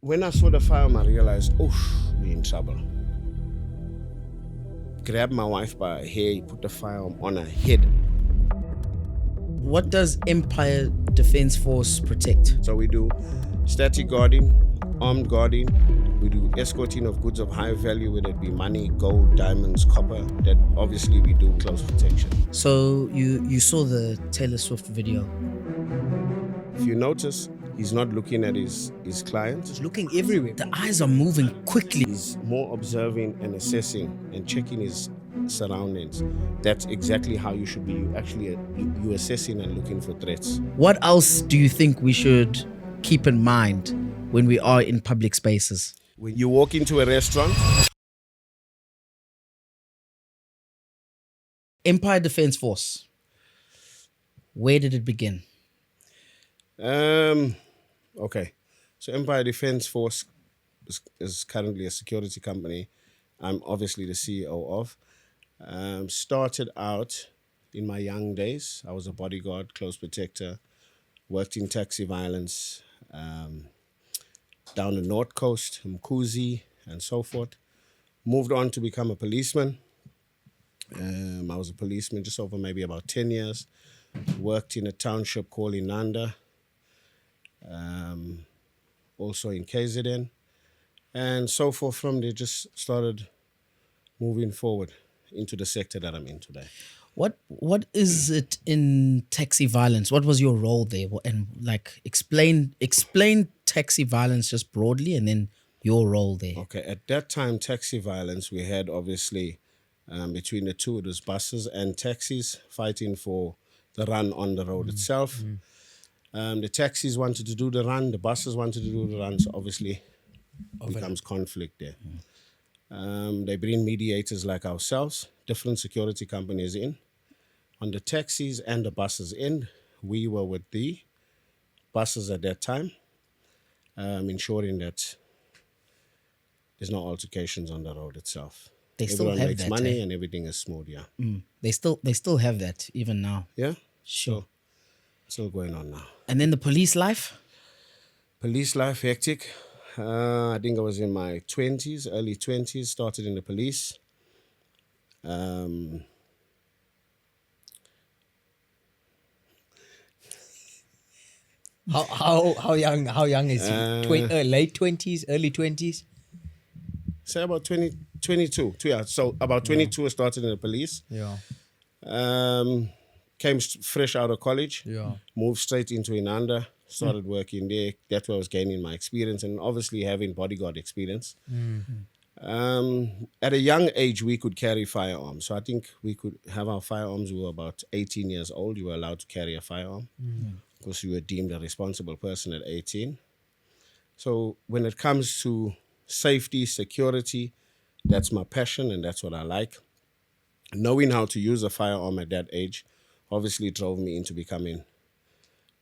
When I saw the firearm, I realized, oh, we're in trouble. Grabbed my wife by her hair, he put the firearm on her head. What does Empire Defence Force protect? So we do static guarding, armed guarding. We do escorting of goods of high value, whether it be money, gold, diamonds, copper. That obviously we do close protection. So you saw the Taylor Swift video. If you notice, he's not looking at his client. He's looking everywhere. The eyes are moving quickly. He's more observing and assessing and checking his surroundings. That's exactly how you should be. You assessing and looking for threats. What else do you think we should keep in mind when we are in public spaces? When you walk into a restaurant, Empire Defence Force, where did it begin? okay, so Empire Defence Force is currently a security company. I'm obviously the CEO of. Started out in my young days. I was a bodyguard, close protector, worked in taxi violence, down the North Coast, Mkuzi, and so forth. Moved on to become a policeman. I was a policeman just over maybe about 10 years. Worked in a township called Inanda, also in KZN, and so forth. From there, just started moving forward into the sector that I'm in today. What is it in taxi violence? What was your role there? And like explain taxi violence just broadly, and then your role there. Okay, at that time, taxi violence, we had obviously between the two, it was buses and taxis fighting for the run on the road itself. The taxis wanted to do the run, the buses wanted to do the run, so obviously becomes conflict there. They bring mediators like ourselves, different security companies in. On the taxis and the buses end, we were with the buses at that time, ensuring that there's no altercations on the road itself. They still Everyone have makes that, money and everything is smooth, yeah. They still have that even now. Yeah? Sure. Still going on now. And then the police life? Police life, hectic. I think I was in my 20s, early 20s, started in the police. How young is he? Late 20s, early 20s? Say about 22. Yeah, so about 22 I started in the police. Yeah. Came fresh out of college. Yeah. Moved straight into Inanda. Started working there. That's where I was gaining my experience and obviously having bodyguard experience. At a young age, we could carry firearms. So I think we could have our firearms. We were about 18 years old. You were allowed to carry a firearm because you were deemed a responsible person at 18. So when it comes to safety, security, that's my passion and that's what I like. Knowing how to use a firearm at that age obviously drove me into becoming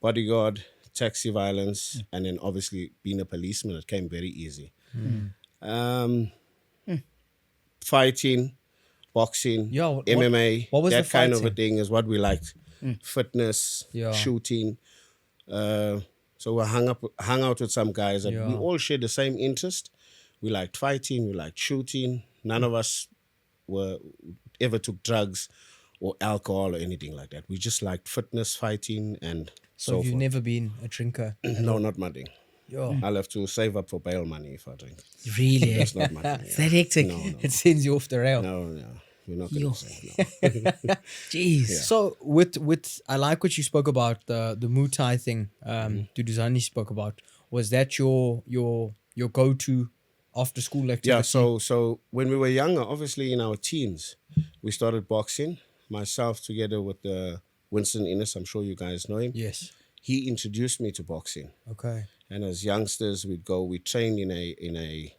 bodyguard, taxi violence, and then obviously being a policeman, it came very easy. Fighting, boxing, MMA, what was that the kind of a fighting? thing is what we liked. Fitness, Yeah. shooting. So we hung out with some guys that we all shared the same interest. We liked fighting, we liked shooting. None of us ever took drugs or alcohol or anything like that. We just liked fitness, fighting, and So so you've forth. never been a drinker? No, not my thing. Yeah. I'll have to save up for bail money if I drink. Really? That's not my thing. Is that hectic? No, It sends you off the rail. no, we're not Yo. going to say no. Jeez. So with I like what you spoke about, the Muay Thai thing Duduzani spoke about. Was that your go-to after school activity? Yeah, so when we were younger, obviously in our teens, we started boxing. Myself together with Winston Innes, I'm sure you guys know him. Yes. He introduced me to boxing. Okay. And as youngsters, we trained in a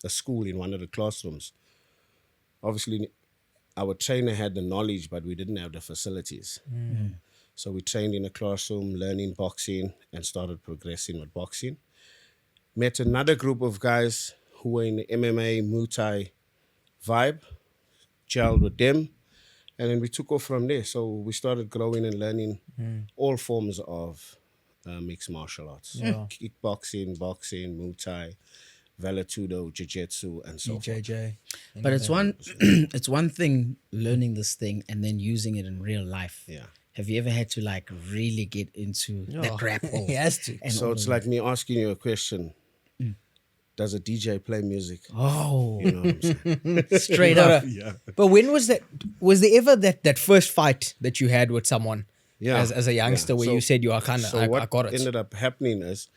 school in one of the classrooms. Obviously, our trainer had the knowledge, but we didn't have the facilities. So we trained in a classroom, learning boxing, and started progressing with boxing. Met another group of guys who were in the MMA, Muay Thai vibe, gelled with them, and then we took off from there. So we started growing and learning all forms of mixed martial arts. Yeah. Kickboxing, boxing, Muay Thai, Valetudo, Jiu-Jitsu, and so forth. BJJ. But it's it's one thing learning this thing and then using it in real life. Yeah. Have you ever had to like really get into that grapple? He has to. And So all it's of like me asking you a question. Does a DJ play music? oh, You know what I'm saying? straight up. Yeah. But when was that? Was there ever that first fight that you had with someone? Yeah. As a youngster, Yeah. where So- you said you are kind of So I what got it. ended up happening is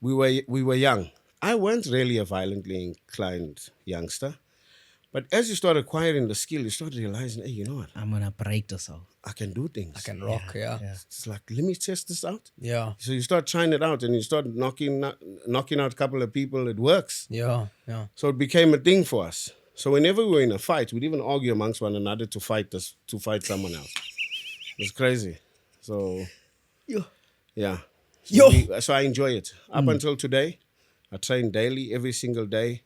we were young. I weren't really a violently inclined youngster. But as you start acquiring the skill, you start realizing, hey, you know what? I'm gonna break this out. I can do things. I can rock. Yeah. It's like, let me test this out. Yeah. So you start trying it out and you start knocking out a couple of people, it works. Yeah. Yeah. So it became a thing for us. So whenever we were in a fight, we'd even argue amongst one another to fight someone else. It was crazy. So yeah. So I enjoy it. Up until today, I train daily, every single day.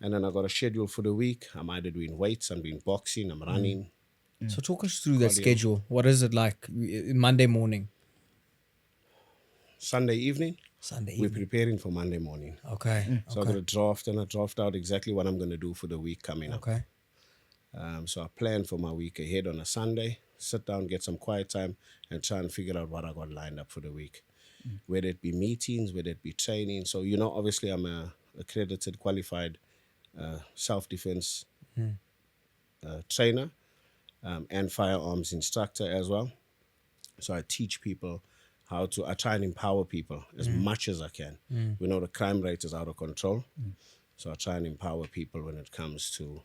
And then I got a schedule for the week. I'm either doing weights, I'm doing boxing, I'm running. So talk us through that schedule. What is it like? Monday morning, Sunday evening, Sunday we're evening. preparing for Monday morning. Okay. So I got a draft and I draft out exactly what I'm going to do for the week coming up. Okay. So I plan for my week ahead on a Sunday, sit down, get some quiet time, and try and figure out what I got lined up for the week. Whether it be meetings, whether it be training. So, you know, obviously I'm a accredited, qualified self-defense trainer and firearms instructor as well. So I teach people I try and empower people as much as I can. We know the crime rate is out of control. So I try and empower people when it comes to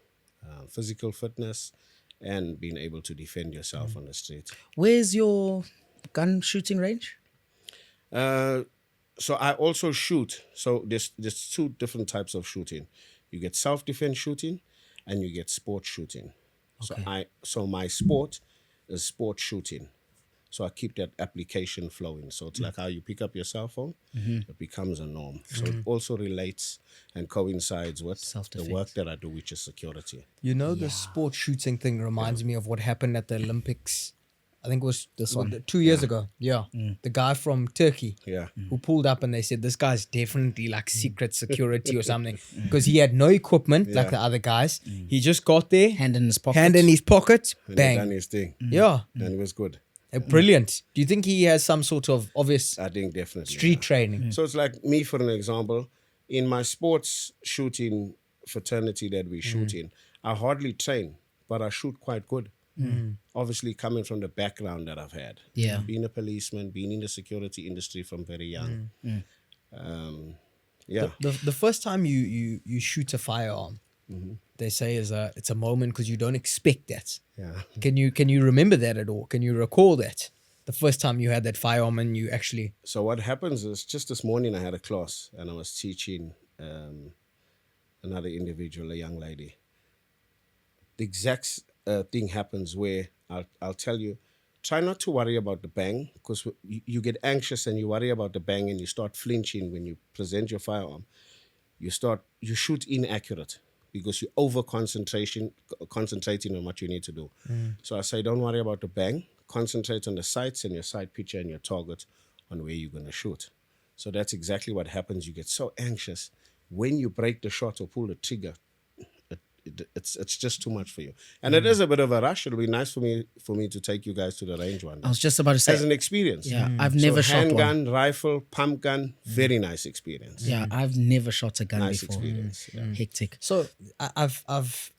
physical fitness and being able to defend yourself on the street. Where's your gun shooting range? So I also shoot. So there's two different types of shooting. You get self-defense shooting and you get sport shooting. So my sport is sport shooting. So I keep that application flowing. So it's like how you pick up your cell phone, it becomes a norm. So it also relates and coincides with the Self-defense. work that I do, which is security. You know, the sport shooting thing reminds me of what happened at the Olympics. I think it was This one. 2 years ago. Yeah. The guy from Turkey Yeah. who pulled up and they said, this guy's definitely like secret security or something because he had no equipment like the other guys. He just got there, Hand in his pocket. hand in his pocket, And he done bang. his thing. Yeah. And it was good. Brilliant. Do you think he has some sort of obvious I think definitely. street training? So it's like me, for an example, in my sports shooting fraternity that we shoot in, I hardly train, but I shoot quite good. Obviously, coming from the background that I've had. Yeah. Being a policeman, being in the security industry from very young. Yeah. The first time you shoot a firearm, they say it's a moment because you don't expect that. Yeah. Can you remember that at all? Can you recall that? The first time you had that firearm and you actually So what happens is, just this morning I had a class and I was teaching another individual, a young lady. The exact thing happens where I'll tell you, try not to worry about the bang, because you get anxious and you worry about the bang and you start flinching when you present your firearm. You shoot inaccurate because you're concentrating on what you need to do. So I say, don't worry about the bang. Concentrate on the sights and your sight picture and your target on where you're going to shoot. So that's exactly what happens. You get so anxious when you break the shot or pull the trigger. It's just too much for you, and it is a bit of a rush. It'll be nice for me to take you guys to the range one day I was just about to say. as an experience. Yeah, I've never so shot one. handgun, rifle, pump gun, very nice experience. Yeah, I've never shot a gun Nice before. experience. Yeah. Hectic. So I've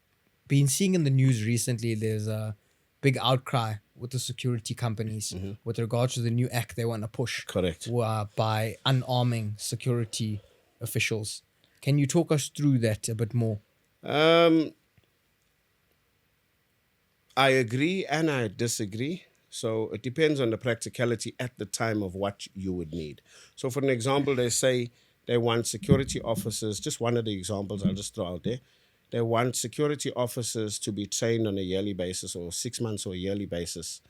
been seeing in the news recently there's a big outcry with the security companies with regards to the new act they want to push. Correct. By unarming security officials. Can you talk us through that a bit more? I agree and I disagree. So it depends on the practicality at the time of what you would need. So for an example, they say they want security officers, just one of the examples I'll just throw out there. They want security officers to be trained on a yearly basis or 6 months or a yearly basis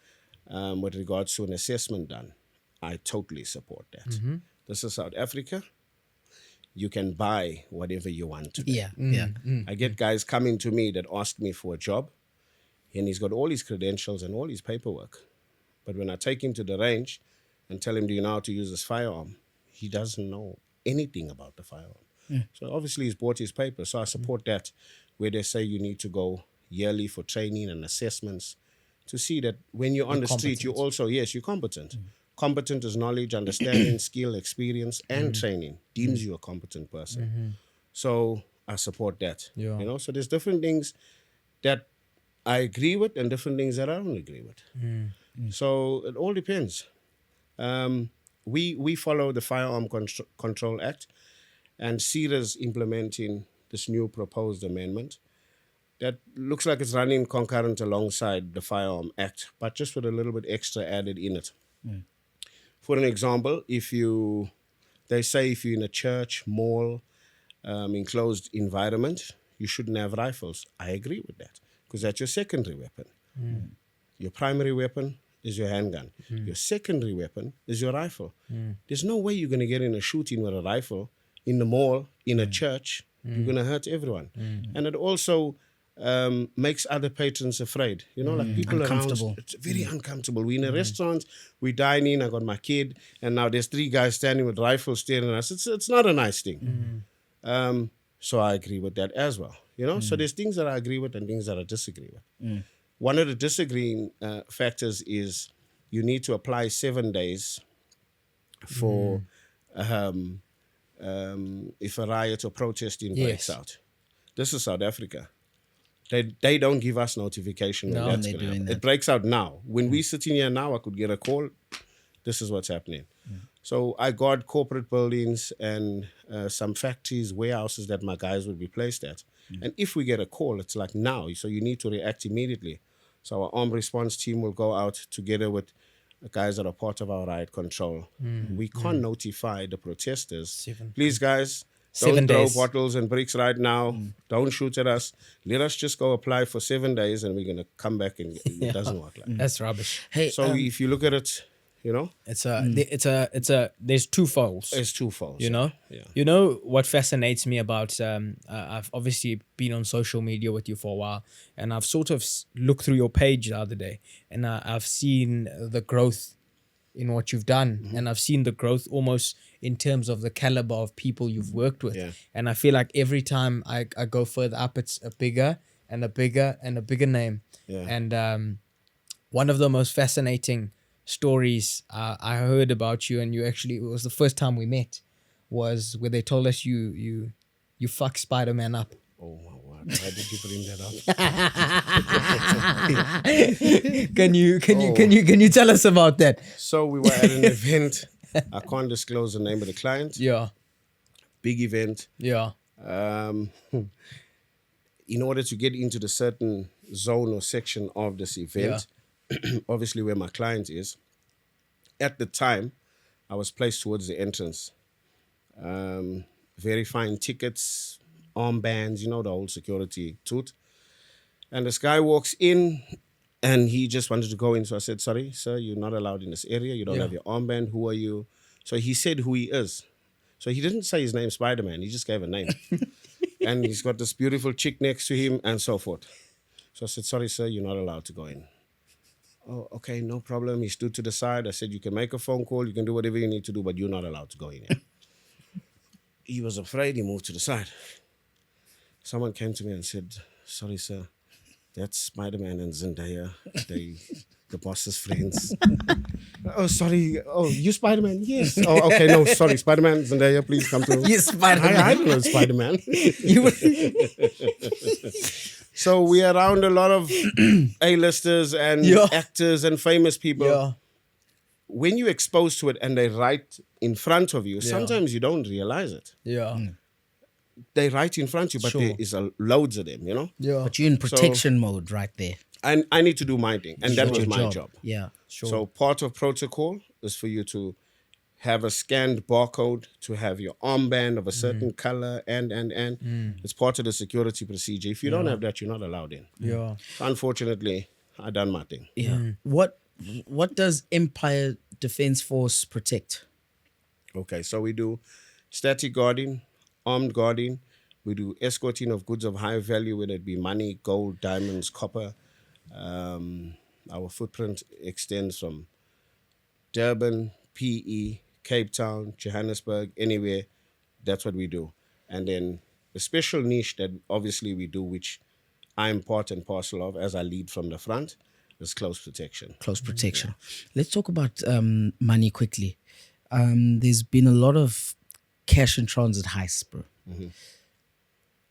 with regards to an assessment done. I totally support that. This is South Africa. You can buy whatever you want today. Yeah, yeah. I get guys coming to me that ask me for a job, and he's got all his credentials and all his paperwork. But when I take him to the range, and tell him, do you know how to use this firearm? He doesn't know anything about the firearm. So obviously he's bought his paper. So I support that, where they say you need to go yearly for training and assessments to see that when you're on the street, you also, yes, you're competent. Competent is knowledge, understanding, skill, experience, and training deems you a competent person. So I support that. Yeah. You know, so there's different things that I agree with and different things that I don't agree with. So it all depends. We follow the Firearm Control Act, and CEDA's implementing this new proposed amendment that looks like it's running concurrent alongside the Firearm Act, but just with a little bit extra added in it. For an example, they say if you're in a church, mall, enclosed environment, you shouldn't have rifles. I agree with that, because that's your secondary weapon. Your primary weapon is your handgun. Your secondary weapon is your rifle. There's no way you're going to get in a shooting with a rifle in the mall, in a church. You're going to hurt everyone. And it also makes other patrons afraid. You know, like people around, it's very uncomfortable. We're in a restaurant, we're dining, I got my kid, and now there's 3 guys standing with rifles staring at us. It's not a nice thing. So I agree with that as well. You know, so there's things that I agree with and things that I disagree with. One of the disagreeing factors is you need to apply 7 days for if a riot or protesting breaks out. This is South Africa. They don't give us notification when that's going to happen. It breaks out now. When we sitting here now, I could get a call. This is what's happening. So I got corporate buildings and some factories, warehouses that my guys would be placed at. And if we get a call, it's like now. So you need to react immediately. So our armed response team will go out together with the guys that are part of our riot control. We can't notify the protesters. Please, guys, don't throw bottles and bricks right now. Don't shoot at us. Let us just go apply for 7 days and we're going to come back, and it doesn't work like that. That's rubbish. Hey, So if you look at it, you know, there's 2 folds. it's 2 folds. You know, you know what fascinates me about I've obviously been on social media with you for a while, and I've sort of looked through your page the other day, and I've seen the growth in what you've done, and I've seen the growth almost in terms of the caliber of people you've worked with. And I feel like every time I go further up, it's a bigger and a bigger and a bigger name. And one of the most fascinating stories I heard about you, and you actually, it was the first time we met, was where they told us you fuck Spider-Man up. Oh my word! Why did you bring that up? Can you tell us about that? So we were at an event. I can't disclose the name of the client. Big event. In order to get into the certain zone or section of this event, obviously where my client is, at the time, I was placed towards the entrance. Verifying tickets, armbands, you know, the whole security toot. And this guy walks in and he just wanted to go in. So I said, sorry, sir, you're not allowed in this area. You don't have your armband. Who are you? So he said who he is. So he didn't say his name, Spider-Man. He just gave a name. And he's got this beautiful chick next to him and so forth. So I said, sorry, sir, you're not allowed to go in. Oh, okay, no problem. He stood to the side. I said, you can make a phone call. You can do whatever you need to do, but you're not allowed to go in here. He was afraid. He moved to the side. Someone came to me and said, sorry, sir, that's Spider-Man and Zendaya. The boss's friends. Oh, sorry. Oh, you Spider-Man? Yes. Oh, okay. No, sorry. Spider-Man, Zendaya, please come through. Yes, Spider-Man. I don't know Spider-Man. So we're around a lot of A-listers and actors and famous people. When you're exposed to it and they write in front of you, sometimes you don't realize it. They write in front of you, but there is loads of them, you know? But you're in protection mode right there. And I need to do my thing. And that was my job. So part of protocol is for you to have a scanned barcode, to have your armband of a certain color, and. It's part of the security procedure. If you don't have that, you're not allowed in. So unfortunately, I done my thing. What does Empire Defense Force protect? Okay, so we do static guarding, armed guarding. We do escorting of goods of high value, whether it be money, gold, diamonds, copper. Our footprint extends from Durban PE, Cape Town, Johannesburg, anywhere. That's what we do. And then the special niche that obviously we do, which I'm part and parcel of as I lead from the front, is close protection. Close protection. Let's talk about money quickly. There's been a lot of cash in transit heists, bro.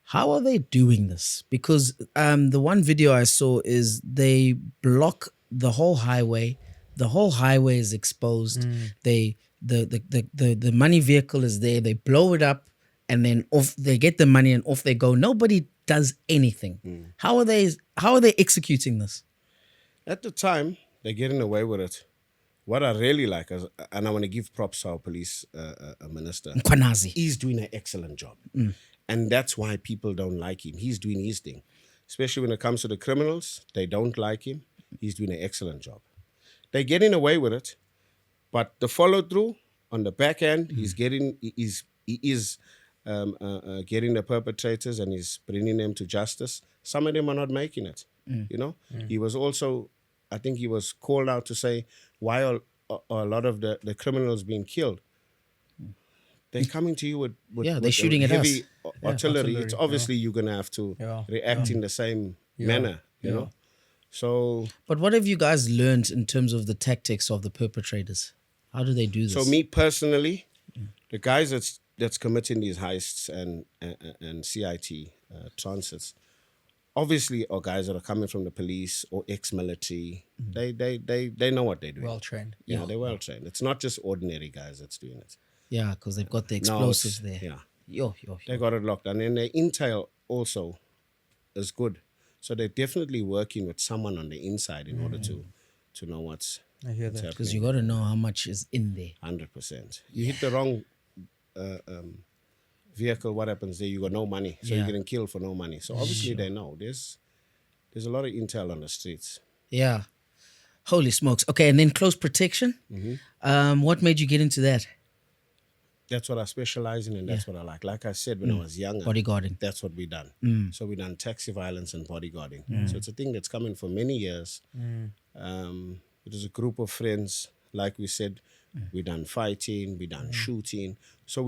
How are they doing this? Because the one video I saw is they block the whole highway. The whole highway is exposed. They the money vehicle is there. They blow it up, and then off they get the money and off they go. Nobody does anything. How are they executing this? At the time, they're getting away with it. What I really like, and I want to give props to our police minister, Kwanazi. he's doing an excellent job. And that's why people don't like him. He's doing his thing. Especially when it comes to the criminals, they don't like him. He's doing an excellent job. They're getting away with it, but the follow-through on the back end, he is getting the perpetrators and he's bringing them to justice. Some of them are not making it, you know? He was also, I think he was called out to say, why are a lot of the criminals being killed? They're coming to you with they're shooting at heavy us. artillery. It's obviously you're going to have to react in the same manner, you know? So... But what have you guys learned in terms of the tactics of the perpetrators? How do they do this? So me personally, the guys that's committing these heists and CIT transits, obviously are guys that are coming from the police or ex-military. They know what they're doing. Well trained. Yeah, they're well trained. It's not just ordinary guys that's doing it. Yeah, because they've got the explosives there. Yeah. Yo. They got it locked. And then their intel also is good. So they're definitely working with someone on the inside in order to know what's I hear that. Because you got to know how much is in there. 100%. You hit the wrong vehicle, what happens there? You got no money. So you're getting killed for no money. So obviously they know. There's a lot of intel on the streets. Yeah. Holy smokes. Okay, and then close protection. What made you get into that? That's what I specialize in and that's what I like. Like I said, when I was younger, Bodyguarding. that's what we done. So we done taxi violence and bodyguarding. So it's a thing that's coming for many years. It is a group of friends, like we said, we done fighting, we done shooting. So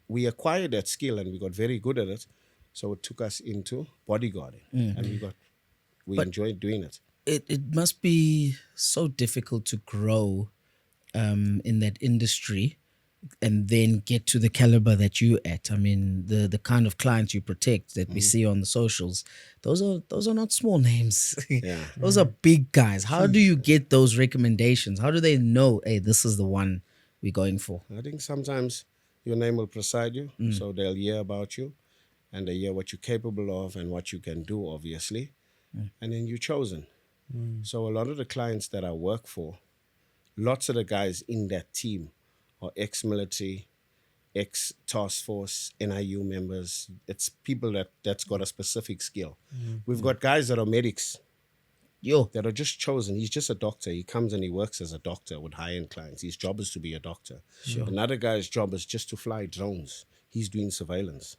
we acquired that skill and we got very good at it. So it took us into bodyguarding and we enjoyed doing it. It must be so difficult to grow in that industry and then get to the caliber that you at. I mean, the kind of clients you protect that we see on the socials, those are not small names. Yeah. Those are big guys. How do you get those recommendations? How do they know, hey, this is the one we're going for? I think sometimes your name will preside you, so they'll hear about you and they hear what you're capable of and what you can do, obviously, and then you're chosen. So a lot of the clients that I work for, lots of the guys in that team are ex-military, ex-task force, NIU members. It's people that's got a specific skill. We've got guys that are medics that are just chosen. He's just a doctor. He comes and he works as a doctor with high-end clients. His job is to be a doctor. Another guy's job is just to fly drones. He's doing surveillance.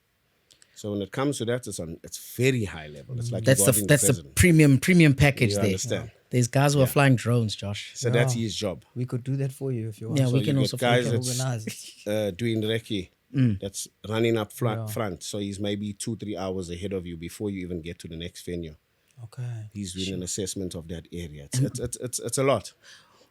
So when it comes to that, it's very high level. It's like That's the premium package You there. understand? There's guys who are flying drones, Josh. So that's his job. We could do that for you if you want. Yeah, So we can you also got guys fly that's doing recce, that's running up front. So he's maybe 2-3 hours ahead of you before you even get to the next venue. Okay. He's doing an assessment of that area. It's a lot.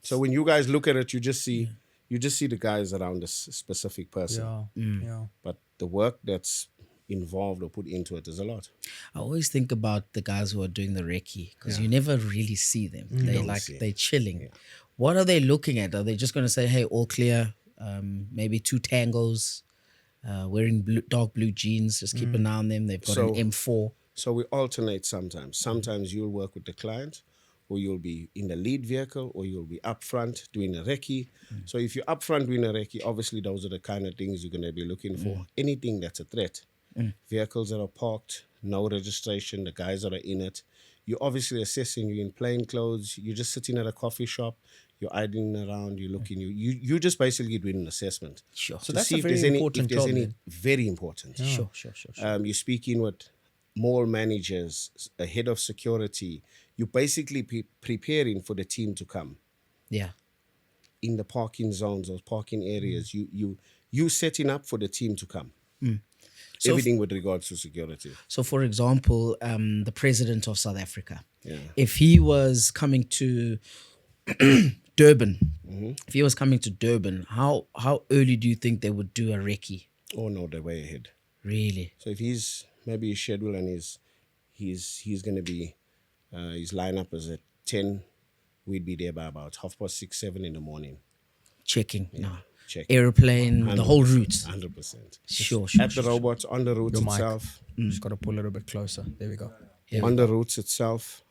So when you guys look at it, you just see the guys around this specific person. Yeah. But the work that's involved or put into it is a lot. I always think about the guys who are doing the recce because you never really see them. They're chilling. Yeah. What are they looking at? Are they just going to say, hey, all clear, maybe 2 tangos, wearing dark blue jeans, just keep an eye on them. They've got an M4. So we alternate sometimes. Sometimes you'll work with the client or you'll be in the lead vehicle or you'll be up front doing a recce. So if you're up front doing a recce, obviously those are the kind of things you're going to be looking for. Anything that's a threat. Vehicles that are parked, no registration, the guys that are in it. You're obviously assessing, you're in plain clothes, you're just sitting at a coffee shop, you're idling around, you're looking, you just basically doing an assessment. Sure. So To that's see a if very there's any, important if there's job any then. very important. Sure. You're speaking with mall managers, a head of security. You're basically preparing for the team to come. Yeah. in the parking zones or parking areas. You setting up for the team to come. So Everything with regards to security. So, for example, the president of South Africa, Yeah. if he was coming to Durban, if he was coming to Durban, how early do you think they would do a recce? Oh no, they're way ahead. Really? So if he's maybe his schedule and he's going to be his lineup is at 10, we'd be there by about 6:30, 7 in the morning. Checking no. Check. Airplane, the whole route. 100%. Sure. At the robots, on the routes Your mic. itself. Just got to pull it a bit closer. There we go. On the routes itself.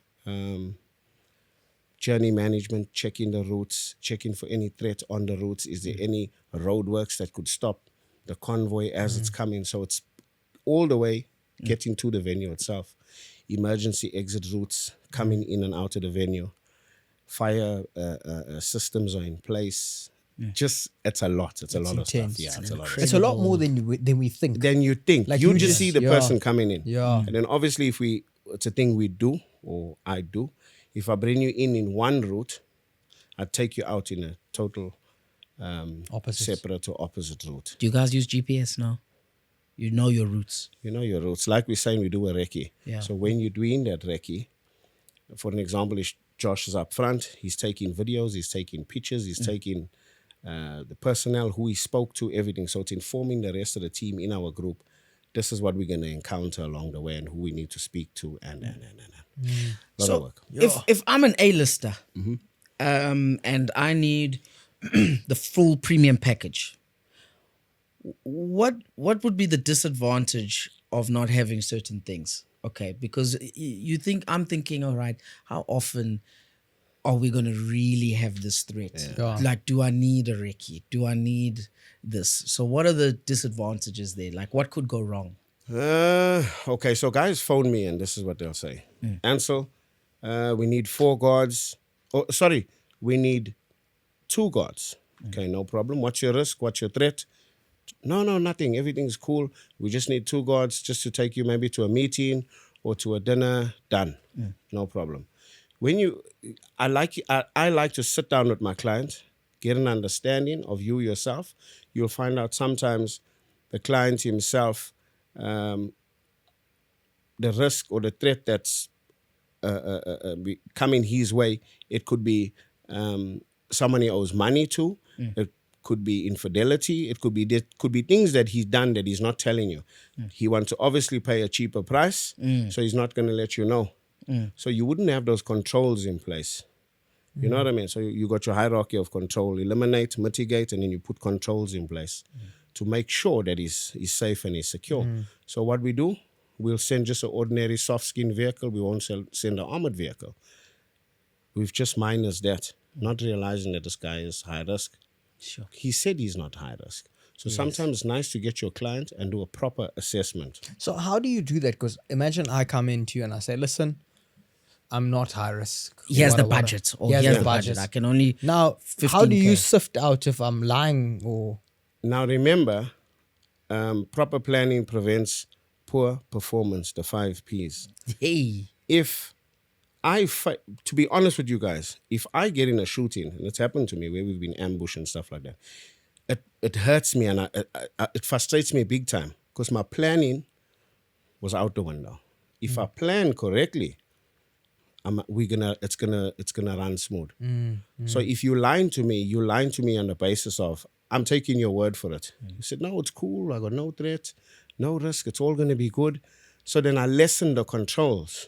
Journey management, checking the routes, checking for any threat on the routes. Is there any roadworks that could stop the convoy as it's coming? So it's all the way getting to the venue itself. Emergency exit routes coming in and out of the venue. Fire systems are in place. Just, it's a lot. It's a lot of stuff. intense. Yeah, it's a lot of It's a lot more than we think. Then you think. Like you you just just- see the yeah. person coming in. Yeah. And then obviously it's a thing we do, or I do. If I bring you in one route, I take you out in a total Opposite. separate or opposite route. Do you guys use GPS now? You know your routes. You know your routes. Like we're saying, we do a recce. Yeah. So when you're doing that recce, for an example, if Josh is up front, he's taking videos, he's taking pictures, he's taking the personnel, who he spoke to, everything. So it's informing the rest of the team in our group. This is what we're going to encounter along the way and who we need to speak to. And. Lot of work. If I'm an A-lister and I need the full premium package, what would be the disadvantage of not having certain things? Okay, because I'm thinking, all right, how often are we going to really have this threat? Yeah. Like, do I need a recce? Do I need this? So what are the disadvantages there? Like, what could go wrong? Okay, so guys phone me and this is what they'll say. Ancil, we need 4 guards. Oh, sorry, we need 2 guards. Okay, no problem. What's your risk? What's your threat? No, nothing. Everything's cool. We just need 2 guards just to take you maybe to a meeting or to a dinner. Done. No problem. I like to sit down with my client, get an understanding of you yourself. You'll find out sometimes the client himself, the risk or the threat that's coming his way, it could be someone he owes money to. It could be infidelity. It could be things that he's done that he's not telling you. He wants to obviously pay a cheaper price, so he's not going to let you know. So you wouldn't have those controls in place. You know what I mean? So you got your hierarchy of control: eliminate, mitigate, and then you put controls in place to make sure that he's safe and he's secure. So what we do, we'll send just an ordinary soft-skin vehicle. We won't send an armored vehicle. We've just minus that, not realizing that this guy is high risk. Sure. He said he's not high risk. So sometimes it's nice to get your client and do a proper assessment. So how do you do that? Because imagine I come into you and I say, listen, I'm not high risk. He has the Wada, wada. budget. Or He has he has the the budget. budget. I can only... Now, how do you 15K. sift out if I'm lying or... Now remember, proper planning prevents poor performance, the 5 Ps. Hey. If to be honest with you guys, if I get in a shooting, and it's happened to me where we've been ambushed and stuff like that, it hurts me and it frustrates me big time because my planning was out the window. If I plan correctly, it's gonna run smooth. So if you're lying to me on the basis of I'm taking your word for it. You said, no, it's cool. I got no threat, no risk. It's all gonna be good. So then I lessen the controls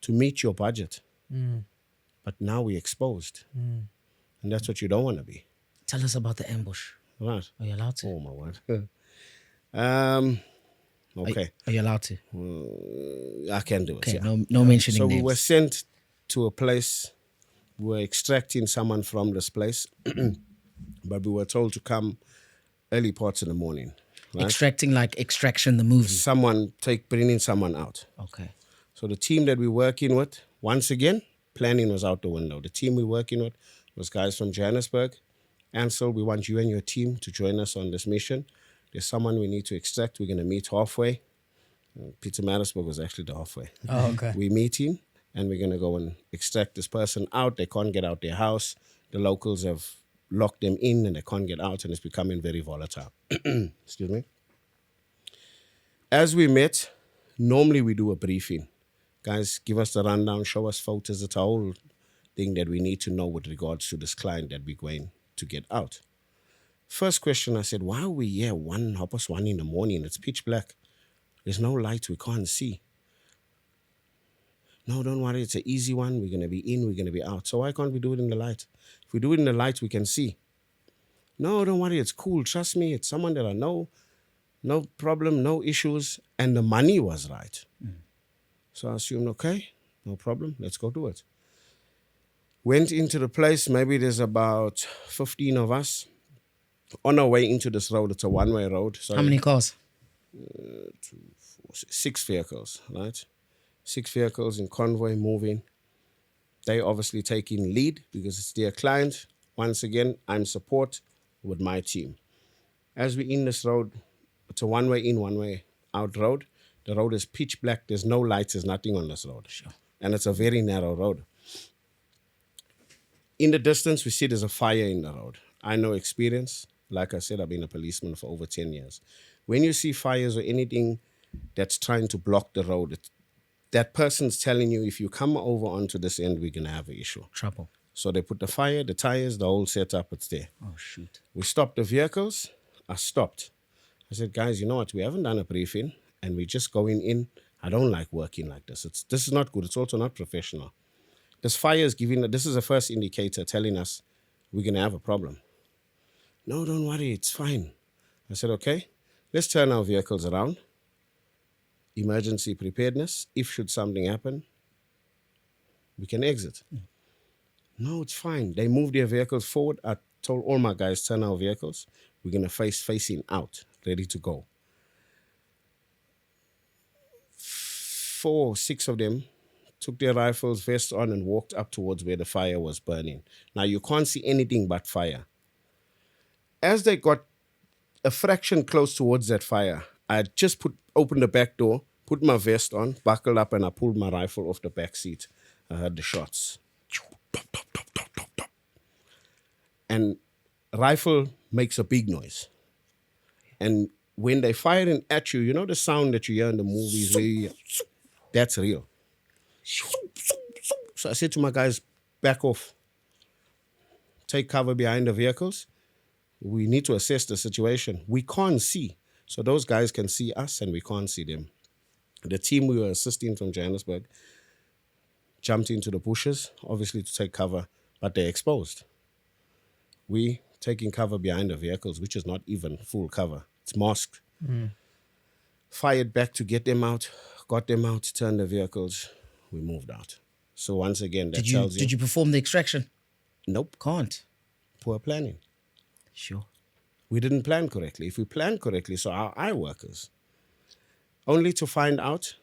to meet your budget. But now we're exposed. And that's what you don't want to be. Tell us about the ambush. Right. Are you allowed to? Oh, my word. Okay. Are you allowed to? I can do it, Okay, yeah. no mentioning So names. we were sent to a place. We were extracting someone from this place. But we were told to come early parts of the morning. Right? Extracting like Extraction, the movie. Bringing someone out. Okay. So the team that we're working with, once again, planning was out the window. The team we're working with was guys from Johannesburg. Ancil, we want you and your team to join us on this mission. There's someone we need to extract. We're going to meet halfway. Peter Marisburg was actually the halfway. Oh, okay. We're meeting and we're going to go and extract this person out. They can't get out their house. The locals have lock them in and they can't get out, and it's becoming very volatile. Excuse me. As we met, normally we do a briefing. Guys, give us the rundown, show us photos. It's a whole thing that we need to know with regards to this client that we're going to get out. First question, I said, why are we here 1 in the morning? It's pitch black. There's no light, we can't see. No, don't worry, it's an easy one. We're going to be in, we're going to be out. So why can't we do it in the light? If we do it in the light, we can see. No, don't worry, it's cool. Trust me, it's someone that I know. No problem, no issues. And the money was right. So I assumed, okay, no problem, let's go do it. Went into the place, maybe there's about 15 of us. On our way into this road, it's a one-way road. So How many cars? 6 vehicles, right? 6 vehicles in convoy moving. They obviously taking lead because it's their client. Once again, I'm support with my team. As we in this road, it's a one-way in, one-way out road. The road is pitch black. There's no lights. There's nothing on this road. Sure. And it's a very narrow road. In the distance, we see there's a fire in the road. I know experience. Like I said, I've been a policeman for over 10 years. When you see fires or anything that's trying to block the road, that person's telling you, if you come over onto this end, we're going to have an issue. Trouble. So they put the fire, the tires, the whole setup, it's there. Oh, shoot. We stopped the vehicles. I stopped. I said, guys, you know what? We haven't done a briefing and we're just going in. I don't like working like this. This is not good. It's also not professional. This fire is this is the first indicator telling us we're going to have a problem. No, don't worry. It's fine. I said, okay, let's turn our vehicles around. Emergency preparedness. If should something happen, we can exit. No, it's fine. They moved their vehicles forward. I told all my guys, turn our vehicles. We're going to facing out, ready to go. 4, 6 of them took their rifles, vests on, and walked up towards where the fire was burning. Now, you can't see anything but fire. As they got a fraction close towards that fire, I just opened the back door, put my vest on, buckled up, and I pulled my rifle off the back seat. I heard the shots. And rifle makes a big noise. And when they firing at you, you know the sound that you hear in the movies? That's real. So I said to my guys, back off. Take cover behind the vehicles. We need to assess the situation. We can't see. So those guys can see us and we can't see them. The team we were assisting from Johannesburg jumped into the bushes, obviously to take cover, but they're exposed. We taking cover behind the vehicles, which is not even full cover. It's masked. Fired back to get them out, got them out, turned the vehicles. We moved out. So once again, that tells you... Did you perform the extraction? Nope. Can't. Poor planning. Sure. We didn't plan correctly. If we planned correctly, so our eye workers, only to find out,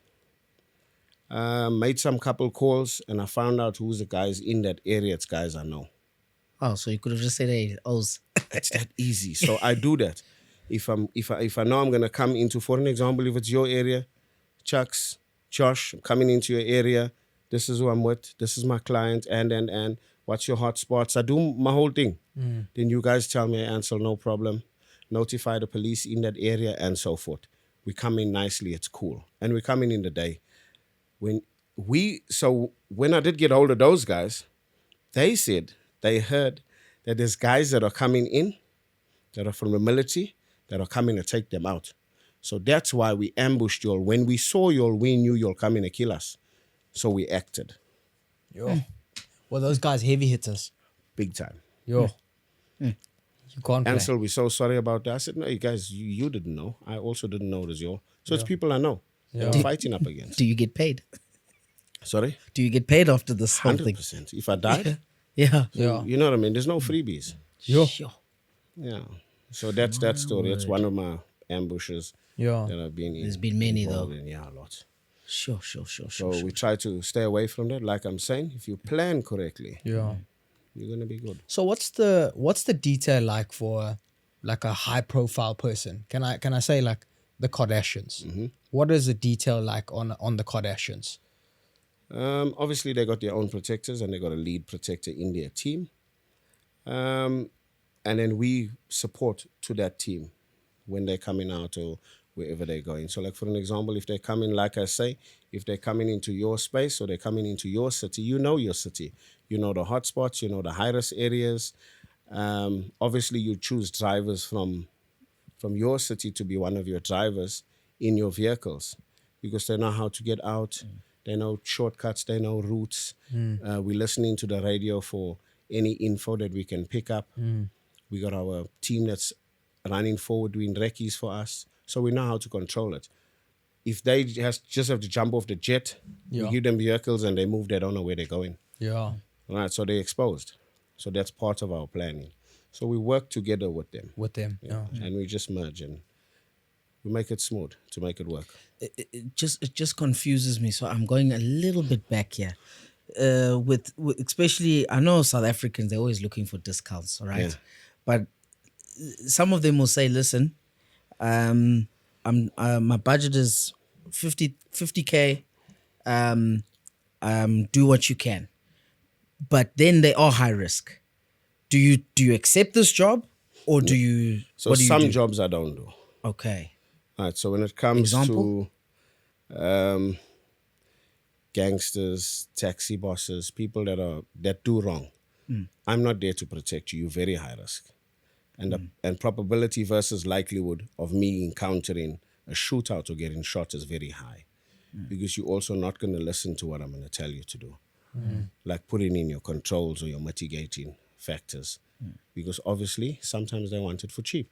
made some couple calls, and I found out who's the guys in that area. It's guys I know. Oh, so you could have just said, hey, Oz. It's that easy. So I do that. If I know I'm gonna come into, for an example, if it's your area, Chucks, Josh, I'm coming into your area. This is who I'm with. This is my client. And what's your hot spots? I do my whole thing. Then you guys tell me, Ancil, no problem. Notify the police in that area and so forth. We come in nicely. It's cool. And we come in the day. When I did get hold of those guys, they said they heard that there's guys that are coming in that are from the military that are coming to take them out. So that's why we ambushed y'all. When we saw y'all, we knew y'all coming to kill us. So we acted. Yo. Well, those guys heavy hitters. Big time. Yo. You can't play. Ancil, we're so sorry about that. I said, no, you guys, you didn't know. I also didn't know it was y'all. So it's people I know that I'm fighting up against. Do you get paid? Sorry? Do you get paid after this whole thing? 100%. If I died, Yeah. you know what I mean? There's no freebies. Yo. Sure. Yeah. So that's that story. That's one of my ambushes Yeah. that I've been in. There's been many, involved though. in. Yeah, a lot. Sure. So we try to stay away from that. Like I'm saying, if you plan correctly, Yeah. you're going to be good. So what's the detail like for like a high profile person? Can I say like the Kardashians? What is the detail like on the Kardashians? Obviously, they got their own protectors and they got a lead protector in their team. and then we support to that team when they're coming out or wherever they're going. So like for an example, if they're coming, like I say, if they're coming into your space or they're coming into your city, you know your city. You know the hotspots, you know the high-risk areas. Obviously, you choose drivers from your city to be one of your drivers in your vehicles because they know how to get out. They know shortcuts. They know routes. We're listening to the radio for any info that we can pick up. We got our team that's running forward doing recce's for us. So we know how to control it. If they just have to jump off the jet, we give them vehicles and they move. They don't know where they're going. Yeah. Right, so they're exposed. So that's part of our planning. So we work together with them. Yeah. And we just merge and we make it smooth to make it work. It just confuses me. So I'm going a little bit back here. With especially, I know South Africans, they're always looking for discounts, all right? Yeah. But some of them will say, listen, my budget is 50K. Do what you can. But then they are high risk. Do you accept this job or do you? So what do you some do? jobs I don't do. Okay. All right, so when it comes Example? to gangsters, taxi bosses, people that do wrong, I'm not there to protect you. You're very high risk. And probability versus likelihood of me encountering a shootout or getting shot is very high because you're also not going to listen to what I'm going to tell you to do. Like putting in your controls or your mitigating factors because obviously sometimes they want it for cheap.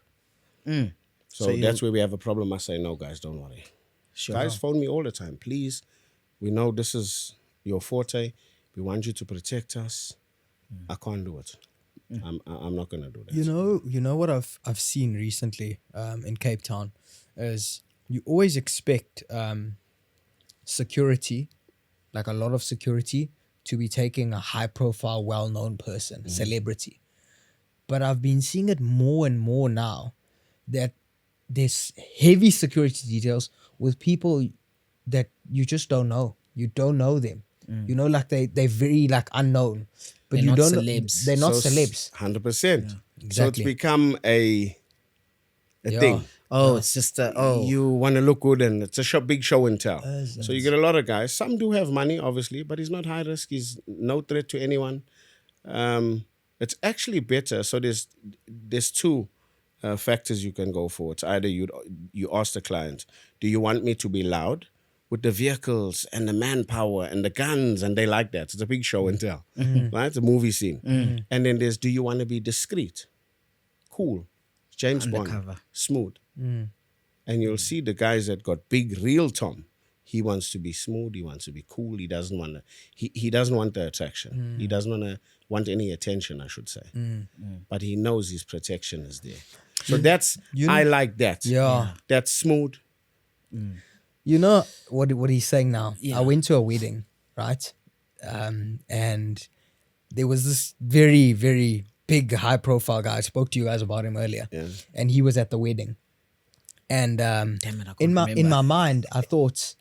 So that's where we have a problem. I say, no, guys, don't worry. Sure. Guys phone me all the time. Please, we know this is your forte. We want you to protect us. I can't do it. I'm not going to do that. You know what I've seen recently in Cape Town is you always expect security, like a lot of security, to be taking a high-profile, well-known person, celebrity. But I've been seeing it more and more now that there's heavy security details with people that you just don't know. You don't know them. You know, like they're very like unknown. But They're you not don't celebs. They're not So celebs. 100%. So it's Exactly. become a Yeah. thing. Oh, it's just You want to look good and it's a big show and tell. So you get a lot of guys. Some do have money, obviously, but he's not high risk. He's no threat to anyone. It's actually better. So there's two factors you can go for. It's either you ask the client, do you want me to be loud with the vehicles and the manpower and the guns? And they like that. It's a big show and tell, right? It's a movie scene. And then there's, do you want to be discreet? Cool. James Undercover. Bond. Smooth. And you'll see the guys that got big, real Tom. He wants to be smooth. He wants to be cool. He doesn't want to. He doesn't want the attraction. He doesn't want any attention, I should say. But he knows his protection is there. So that's I like that. Yeah. That's smooth. You know what he's saying now? Yeah. I went to a wedding, right? And there was this very, very big, high-profile guy. I spoke to you guys about him earlier. Yeah. And he was at the wedding. And Damn it, I can't in remember. my mind, I thought,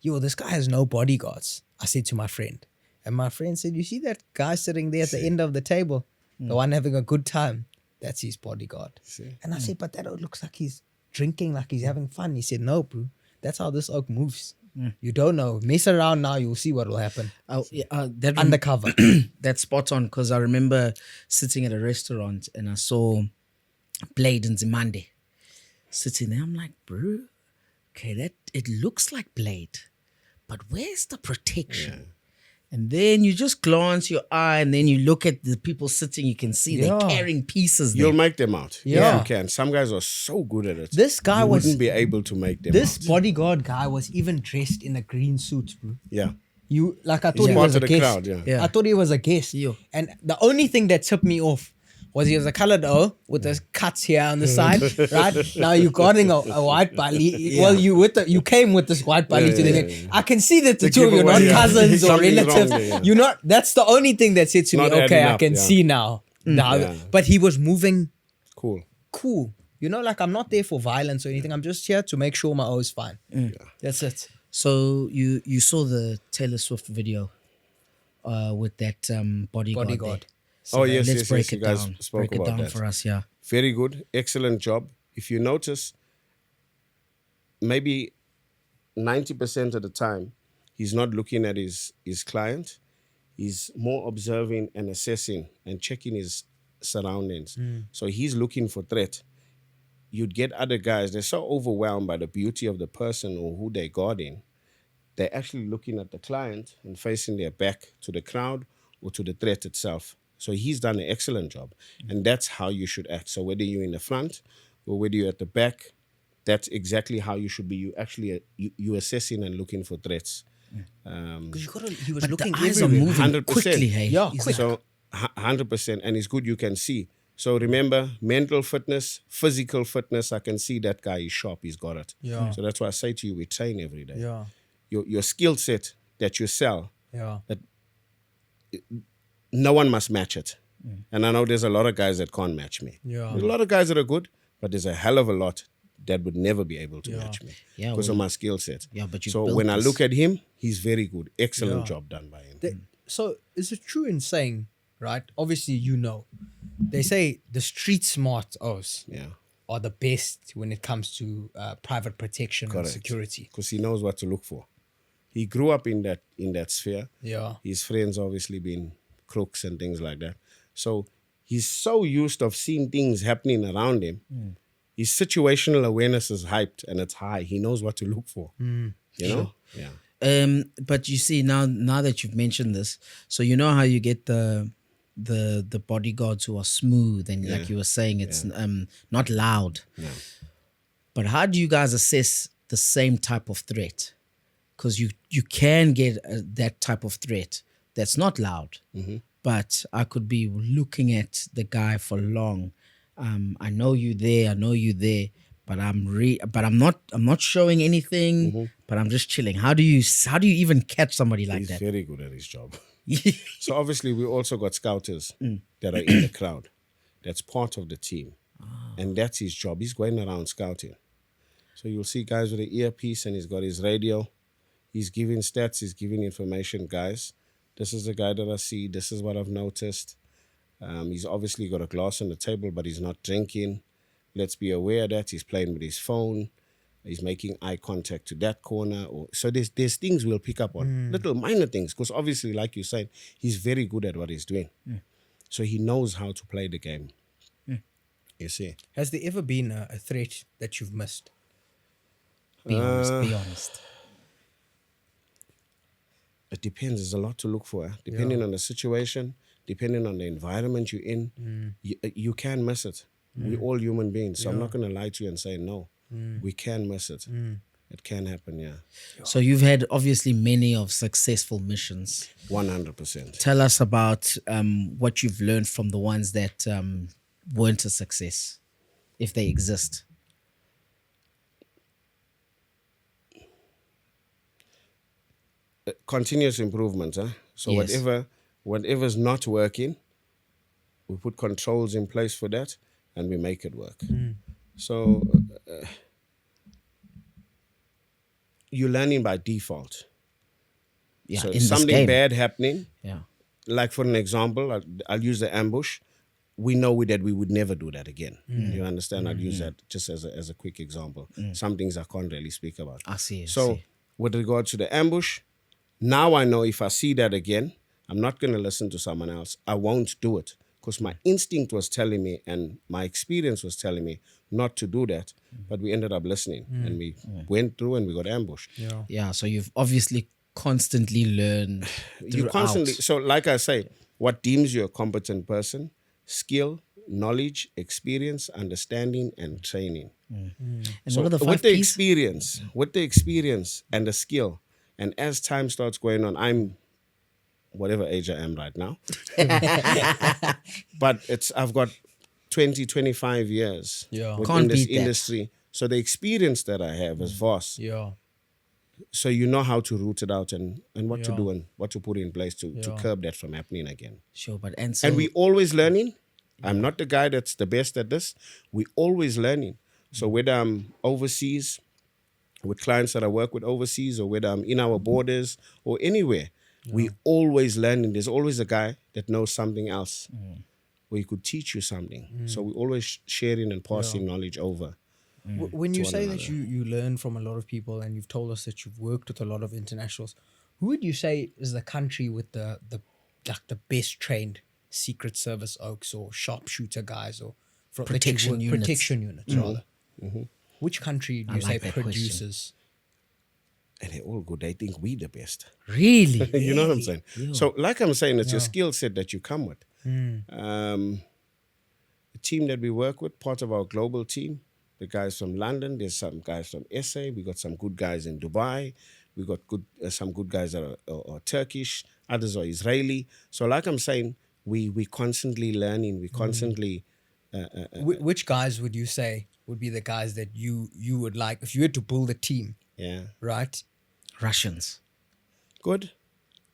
yo, this guy has no bodyguards. I said to my friend. And my friend said, you see that guy sitting there at the end of the table? The one having a good time? That's his bodyguard. And I said, but that looks like he's drinking, like he's having fun. He said, no, bro. That's how this oak moves. You don't know. Mess around now, you'll see what will happen. That Undercover. That's spot on because I remember sitting at a restaurant and I saw Blade and Zimande sitting there. I'm like, bro, okay, it looks like Blade, but where's the protection? And then you just glance your eye and then you look at the people sitting, you can see they're carrying pieces there. You'll make them out. Yeah. You can. Some guys are so good at it. This guy you was- wouldn't be able to make them This out. bodyguard guy was even dressed in a green suit, bro. Yeah. I thought he part was a of the guest. crowd, yeah. Yeah. I thought he was a guest. Yo. And the only thing that tipped me off was he was a colored O with the cuts here on the side, right? Now you got a white bali. Well, you came with this white bali to the game. I can see that the two of you are not giveaway, yeah. cousins or Something's wrong relatives. there, yeah. You're not. That's the only thing that said to me, Not okay, adding I up, can yeah. see now. Yeah. But he was moving Cool. cool. You know, like I'm not there for violence or anything. I'm just here to make sure my O is fine. That's it. So you saw the Taylor Swift video with that bodyguard. Bodyguard. There. So Oh, yes, Let's yes, break yes. You it guys down. spoke Break it about down that. for us, yeah. Very good. Excellent job. If you notice, maybe 90% of the time, he's not looking at his client. He's more observing and assessing and checking his surroundings. So he's looking for threat. You'd get other guys, they're so overwhelmed by the beauty of the person or who they're guarding, they're actually looking at the client and facing their back to the crowd or to the threat itself. So he's done an excellent job. And that's how you should act. So whether you're in the front or whether you're at the back, that's exactly how you should be. You actually you assessing and looking for threats. Because he was But looking the eyes are everywhere. moving 100%. quickly, hey? Yeah, He's quick. like- So 100%, and it's good you can see. So remember, mental fitness, physical fitness. I can see that guy is sharp. He's got it. Yeah. So that's why I say to you, we train every day. Yeah. Your skill set that you sell, Yeah. no one must match it. And I know there's a lot of guys that can't match me. Yeah. There's a lot of guys that are good, but there's a hell of a lot that would never be able to match me Yeah, because of well, my skill set. yeah, but you so built when I this. look at him, he's very good. Excellent Yeah. job done by him. So is it true in saying, right? Obviously, they say the street smart O's Yeah, are the best when it comes to private protection and security. because he knows what to look for. He grew up in that sphere. Yeah. His friends obviously been crooks and things like that. So he's so used of seeing things happening around him. His situational awareness is hyped and it's high. He knows what to look for. You know? Yeah. But you see now that you've mentioned this, so you know how you get the bodyguards who are smooth and like you were saying, it's not loud. Yeah. But how do you guys assess the same type of threat? Because you can get that type of threat that's not loud, but I could be looking at the guy for long. I know you there, but I'm not showing anything, but I'm just chilling. How do you even catch somebody like He's that? very good at his job. So obviously we also got scouters that are in the crowd. That's part of the team. And that's his job. He's going around scouting. So you'll see guys with an earpiece and he's got his radio. He's giving stats, he's giving information. Guys, this is the guy that I see. This is what I've noticed. He's obviously got a glass on the table, but he's not drinking. Let's be aware that he's playing with his phone. He's making eye contact to that corner. So there's things we'll pick up on, little minor things, because obviously, like you said, he's very good at what he's doing. So he knows how to play the game. You see? Has there ever been a threat that you've missed? Be honest. It depends. There's a lot to look for. Depending on the situation, depending on the environment you're in, you can miss it. We're all human beings. So I'm not going to lie to you and say no. We can miss it. It can happen, yeah. So you've had obviously many of successful missions. 100%. Tell us about what you've learned from the ones that weren't a success, if they exist. Continuous improvement, huh? So Yes. whatever's not working, we put controls in place for that and we make it work. So you're learning by default. Yeah, So in this something game. bad happening, Yeah. like for an example, I'll use the ambush. We know that we would never do that again. You understand? I'll use that just as a quick example. Some things I can't really speak about. I see. So with regard to the ambush, now I know if I see that again, I'm not going to listen to someone else. I won't do it because my instinct was telling me and my experience was telling me not to do that. But we ended up listening and we went through and we got ambushed. Yeah, so you've obviously constantly learned You throughout. constantly, so like I say, what deems you a competent person? Skill, knowledge, experience, understanding, and training. And So what are the with 5 the Ps? experience and the skill, and as time starts going on, I'm whatever age I am right now. But I've got 20, 25 years Yeah. within Can't this beat that. industry. So the experience that I have is vast. Yeah. So you know how to root it out and what to Yeah. do and what to put in place to Yeah. curb that from happening again. Sure, but and so And we always learning. I'm not the guy that's the best at this. We always learning. So whether I'm overseas with clients that I work with overseas or whether I'm in our borders or anywhere, We always learning. There's always a guy that knows something else where he could teach you something. So we always sharing and passing knowledge over. When you one say that another. you learn from a lot of people, and you've told us that you've worked with a lot of internationals, who would you say is the country with the like the best trained Secret Service oaks or sharpshooter guys or Protection units. protection units rather? Which country do I you say like that question. produces? And they all good. They think we the best. Really? You know what I'm saying? Yeah. So like I'm saying, it's your skill set that you come with. The team that we work with, part of our global team, the guys from London, there's some guys from SA, we got some good guys in Dubai, we got some good guys that are Turkish, others are Israeli. So like I'm saying, we constantly learning, we constantly... Which guys would you say would be the guys that you would like if you had to build a team, Yeah. right? Russians. Good.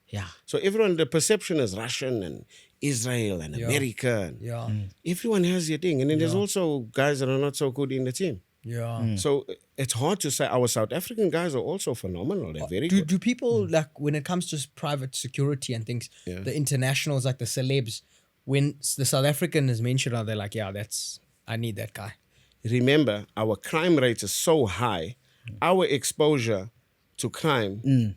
Yeah. So everyone, the perception is Russian and Israel and America. And Yeah, everyone has their thing. And then there's also guys that are not so good in the team. yeah. So it's hard to say. Our South African guys are also phenomenal. They're very Do good. do people like when it comes to private security and things, the internationals like the celebs, when the South African is mentioned, are they like, yeah, I need that guy? Remember, our crime rate is so high. Our exposure to crime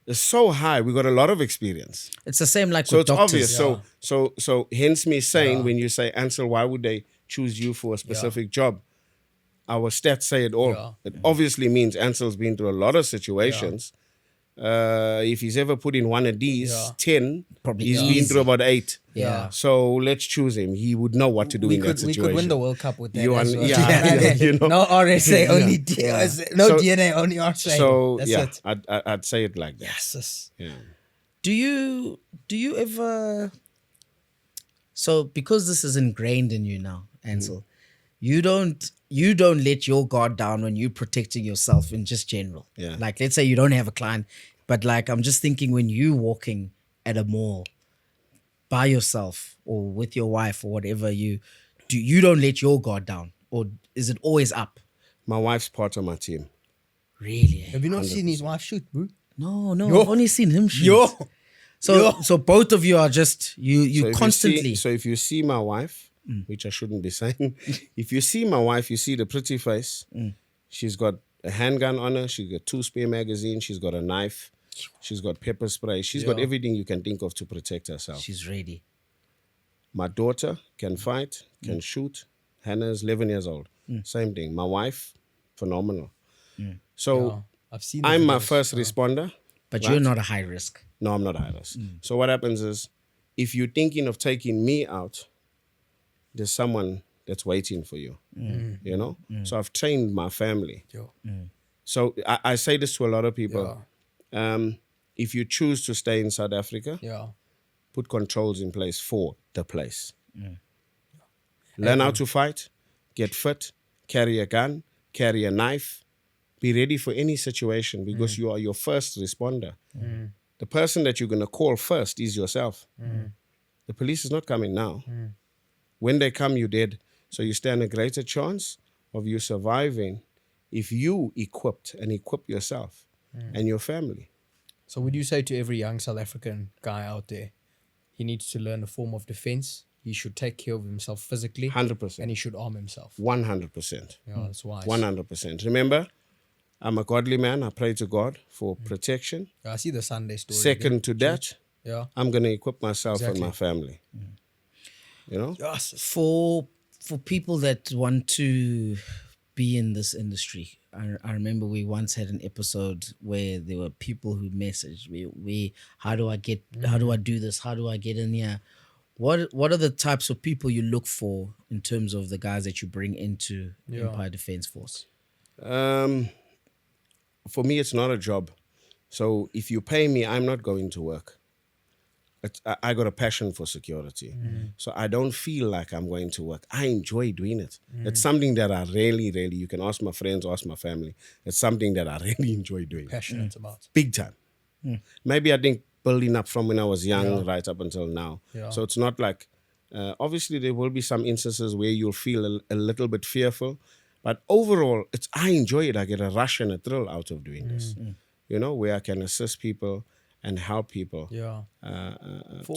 is so high. We got a lot of experience. It's the same like So with it's doctors. obvious. So hence me saying when you say, Ancil, why would they choose you for a specific job? Our stats say it all. Yeah. It obviously means Ancil's been through a lot of situations. If he's ever put in one of these 10, Probably he's been easy. through about 8. Yeah. So let's choose him. He would know what to do in that We situation. could win the World Cup with that. You as want- well. yeah, you know. No RSA, only no So- DNA, only RSA. So That's yeah, it. I'd say it like that. Yes. Yeah. Do you ever, so because this is ingrained in you now, Ancil, you don't let your guard down when you're protecting yourself in just general. Yeah. Like let's say you don't have a client, but like I'm just thinking when you walking at a mall by yourself or with your wife or whatever, you don't let your guard down, or is it always up? My wife's part of my team. Really? Have you not seen his wife shoot, bro? No, Yo. I've only seen him shoot. Yo. So both of you are just you if constantly. so if you see my wife, which I shouldn't be saying, if you see my wife, you see the pretty face. She's got a handgun on her. She's got 2 spare magazines. She's got a knife. She's got pepper spray. She's got everything you can think of to protect herself. She's ready. My daughter can fight, can shoot. Hannah's 11 years old. Same thing. My wife, phenomenal. So I've seen the I'm my videos. first responder. But Right. you're not a high risk. No, I'm not high risk. So what happens is, if you're thinking of taking me out, there's someone that's waiting for you. You know? So I've trained my family. Yo. So I say this to a lot of people. If you choose to stay in South Africa, Yeah. put controls in place for the place. Learn how to fight, get fit, carry a gun, carry a knife, be ready for any situation because you are your first responder. The person that you're going to call first is yourself. The police is not coming now. When they come, you're dead. So you stand a greater chance of you surviving if you equip yourself and your family. So would you say to every young South African guy out there, he needs to learn a form of defense? He should take care of himself physically. 100%. And he should arm himself. 100%. Yeah, that's wise. 100%. Remember, I'm a godly man. I pray to God for protection. Yeah, I see the Sunday story. Second to that, Yeah. I'm going to equip myself Exactly. and my family. You know? Yes. For people that want to be in this industry, I remember we once had an episode where there were people who messaged we how do I do this? How do I get in here? What are the types of people you look for in terms of the guys that you bring into Empire Defense Force? For me, it's not a job. So if you pay me, I'm not going to work. I got a passion for security. So I don't feel like I'm going to work. I enjoy doing it. It's something that I really, you can ask my friends, ask my family. It's something that I really enjoy doing. Passionate about. Big time. Maybe I think building up from when I was young right up until now. Yeah. So it's not like, obviously there will be some instances where you'll feel a little bit fearful, but overall, I enjoy it. I get a rush and a thrill out of doing this. You know, where I can assist people. and help people Yeah.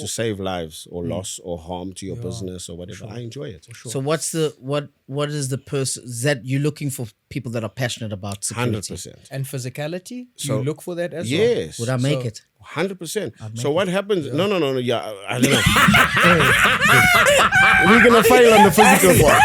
to save lives or loss or harm to your business or whatever. I enjoy it. So what's the what is the person that you're looking for? People that are passionate about security. 100%. And physicality? Do So- you look for that as well? Yes. Would I make So- it? 100%. So what happens? No. Yeah, I don't know. We're gonna fail on the physical part.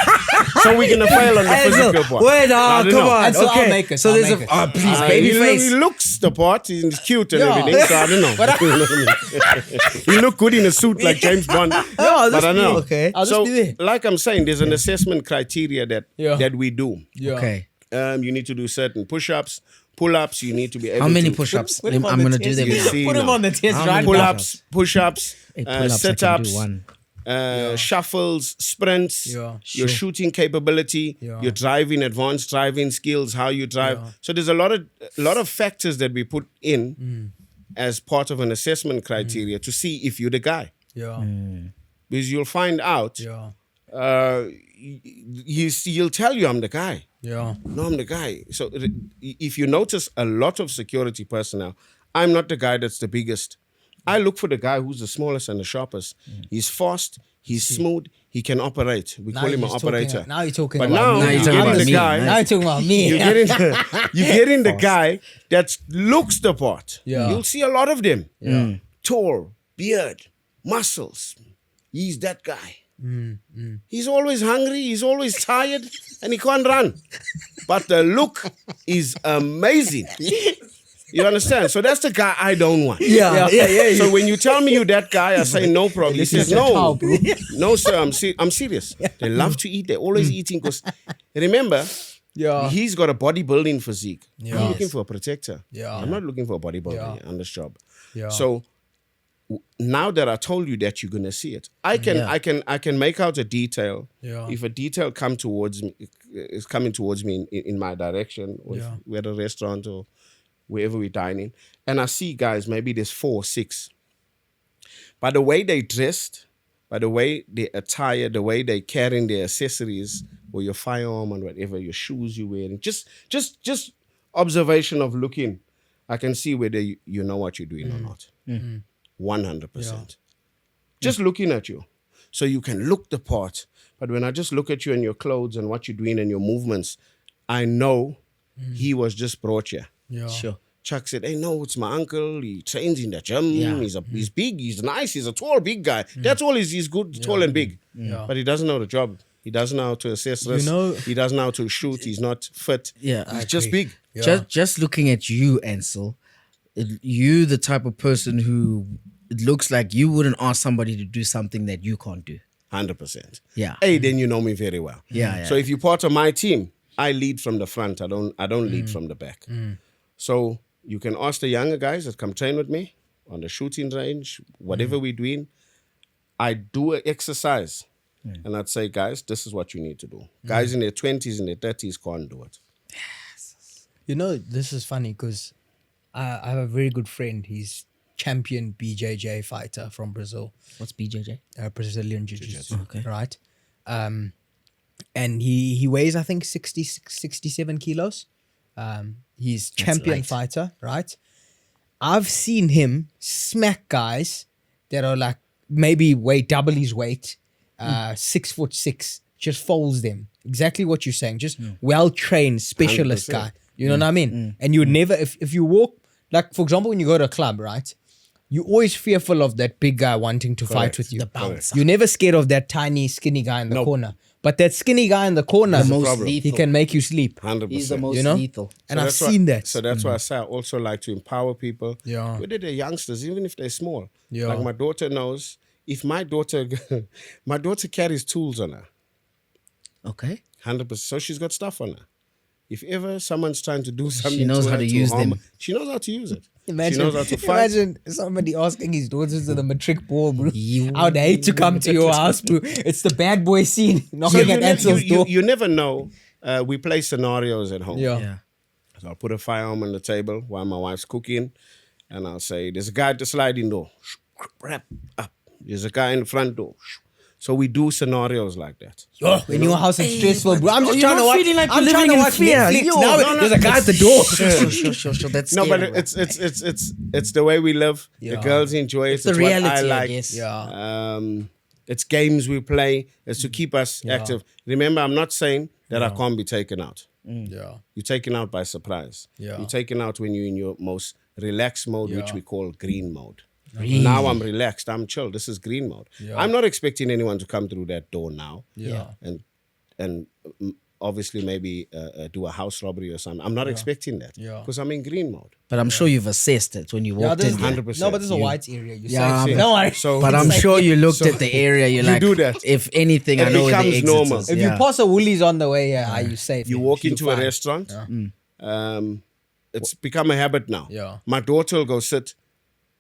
So we're gonna fail on the physical part. Wait, I don't come know. on. And so I'll okay. make it, So I'll there's make a it. please, baby face. He looks the part. He's cute and Yeah. everything. So I don't know. He look good in a suit like James Bond. I'll but just I don't know. be- okay. I'll just so, be there. like I'm saying, there's an assessment criteria that we do. Yeah. Okay. You need to do certain push-ups, pull-ups. You need to be able How many to push-ups? Put him I'm on the gonna do test. them. You now. see Put him now. on the test How right many now. Pull-ups, push-ups, Hey, pull-ups, I can do sit-ups, one. shuffles, sprints, Yeah. your shooting capability, Yeah. your driving, advanced driving skills, how you drive. Yeah. So there's a lot of factors that we put in as part of an assessment criteria to see if you're the guy. Yeah. Because you'll find out, Yeah. he'll tell you, I'm the guy. Yeah. No, I'm the guy. So if you notice a lot of security personnel, I'm not the guy that's the biggest. I look for the guy who's the smallest and the sharpest. He's fast, he's smooth, he can operate. We call him an operator. Now you're talking But about now me. Now you're you're talking getting about the me. guy. Now you're talking about me. You're getting the guy that looks the part. Yeah. You'll see a lot of them. Tall, beard, muscles. He's that guy. He's always hungry, he's always tired, and he can't run. But the look is amazing. You understand? So that's the guy I don't want. Yeah. So when you tell me you that guy, I say no problem. He says your no, child, bro. no sir, I'm serious. They love to eat. They're always eating because remember, Yeah. he's got a bodybuilding physique. Yeah. I'm looking for a protector. Yeah. I'm not looking for a bodybuilder Yeah. on this job. Yeah. So now that I told you that, you're gonna see it. I can make out a detail. Yeah. If a detail is coming towards me in my direction, or if Yeah. we're at a restaurant or wherever we're dining, and I see guys, maybe there's 4 or 6. By the way they dressed, by the way they attire, the way they carrying their accessories or your firearm and whatever, your shoes you're wearing, just observation of looking, I can see whether you know what you're doing or not. 100%. Just looking at you. So you can look the part. But when I just look at you and your clothes and what you're doing and your movements, I know he was just brought here. Yeah. Sure. Chuck said, hey, no, it's my uncle. He trains in the gym. Yeah. He's big. He's nice. He's a tall, big guy. That's all. He's good, tall and big. Yeah. But he doesn't know the job. He doesn't know how to assess risk. know- He doesn't know how to shoot. He's not fit. Yeah. He's just big. Yeah. Just looking at you, Ancil, you the type of person who it looks like you wouldn't ask somebody to do something that you can't do. 100%. Yeah. Hey, then you know me very well. Yeah, yeah. So if you're part of my team, I lead from the front. I don't lead from the back. So you can ask the younger guys that come train with me on the shooting range, whatever we're doing. I do an exercise. And I'd say, guys, this is what you need to do. Guys in their 20s and their 30s can't do it. You know, this is funny because I have a very good friend. He's champion BJJ fighter from Brazil, What's BJJ? Brazilian Jiu-Jitsu, Okay. right? And he weighs, I think, 67 kilos. He's champion light. fighter, right? I've seen him smack guys that are like maybe weigh double his weight, 6'6", just folds them. Exactly what you're saying. Just well-trained specialist 100%. guy. You know what I mean? And you would never, if you walk, like for example, when you go to a club, right? You're always fearful of that big guy wanting to fight with you. The bouncer. You're never scared of that tiny, skinny guy in the corner. But that skinny guy in the corner, The most problem. he lethal. can make you sleep. 100%. He's the most You know? lethal. And I've that's why- seen that. So that's why I say I also like to empower people. Yeah. Whether they're youngsters, even if they're small. Yeah. Like my daughter knows, if my daughter carries tools on her, Okay. 100%. So she's got stuff on her. If ever someone's trying to do something, knows to how her to use harm them. her, she knows how to use it. Imagine, she knows how to fight. imagine somebody asking his daughters to the matric ball, bro. You- I would hate to come to your house, bro. It's the bad boy scene So knocking at Ancil's door. you never know. We play scenarios at home. Yeah. Yeah. So I'll put a firearm on the table while my wife's cooking, and I'll say, "There's a guy at the sliding door. Wrap up. There's a guy in the front door. So we do scenarios like that. Yo, in your house it's stressful, bro. I'm just you're trying to not watch. feeling like I'm you're trying to living in watch fear. Netflix Yo, now. no, There's a guy at the door. Sure. That's No, scary, but bro. it's the way we live. Yeah. The girls enjoy it. It's the what I reality, I like. guess. Yeah. It's games we play. It's to keep us active. Remember, I'm not saying that I can't be taken out. Yeah. You're taken out by surprise. Yeah. You're taken out when you're in your most relaxed mode, which Yeah. we call green mode. Now I'm relaxed. I'm chill. This is green mode. Yeah. I'm not expecting anyone to come through that door now. Yeah. And obviously maybe do a house robbery or something. I'm not expecting that. Yeah. Because I'm in green mode. But I'm sure you've assessed it when you walked in. 100%. No, but this is a white area. You Yeah, say. but- No worry. So, But I'm sure you looked at the area. You're You like, do that. if anything, It I know where the becomes exit normal. is. If Yeah. you pass a Woolies on the way, are you safe? you then? walk You into a fine. restaurant. It's become a habit now. Yeah. My daughter will go sit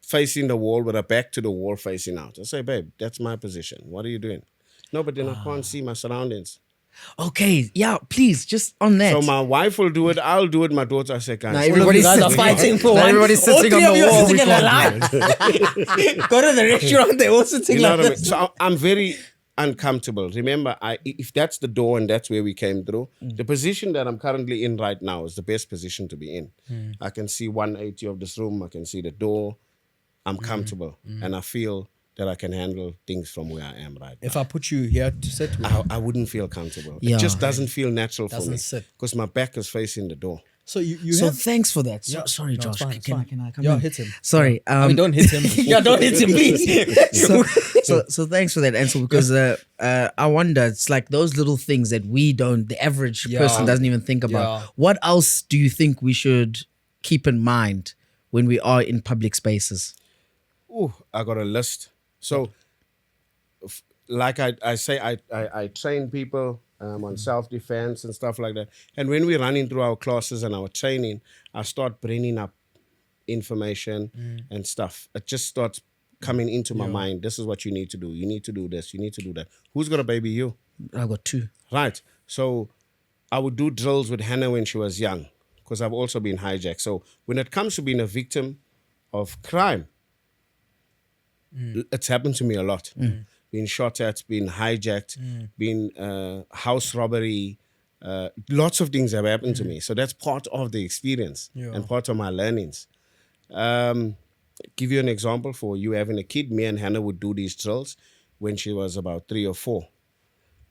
facing the wall with her back to the wall facing out. I say, babe, that's my position. What are you doing? No, but then I can't see my surroundings. Okay, yeah, please, just on that. So my wife will do it. I'll do it. My daughter, I say, guys. Now All of everybody's you guys are sitting- fighting for now one. everybody's All sitting three on of the you are wall. sitting We in a can't line. Go to the restaurant. They're all sitting You know like what I mean? this. So I'm very uncomfortable. Remember, if that's the door and that's where we came through, the position that I'm currently in right now is the best position to be in. I can see 180 of this room. I can see the door. I'm comfortable. And I feel that I can handle things from where I am right now. If I put you here to sit with, I wouldn't feel comfortable. Yeah. It just doesn't feel natural for Doesn't me. sit. Because my back is facing the door. so you So have. thanks for that. So, Yeah. sorry, No, it's Josh. fine, it's Can fine. I come Yeah, in? hit him. Sorry. I mean, don't hit him. Yeah, don't hit him, please. so thanks for that, Ancil, because I wonder, it's like those little things that we don't, the average Yeah. person doesn't even think about. Yeah. What else do you think we should keep in mind when we are in public spaces? Ooh, I got a list. So, like I say, I train people on self-defense and stuff like that. And when we're running through our classes and our training, I start bringing up information and stuff. It just starts coming into my mind. This is what you need to do. You need to do this. You need to do that. Who's going to baby you? I've got two. Right. So I would do drills with Hannah when she was young because I've also been hijacked. So when it comes to being a victim of crime, it's happened to me a lot. Being shot at, being hijacked, being house robbery. Lots of things have happened to me. So that's part of the experience and part of my learnings. Give you an example for you having a kid. Me and Hannah would do these drills when she was about 3 or 4.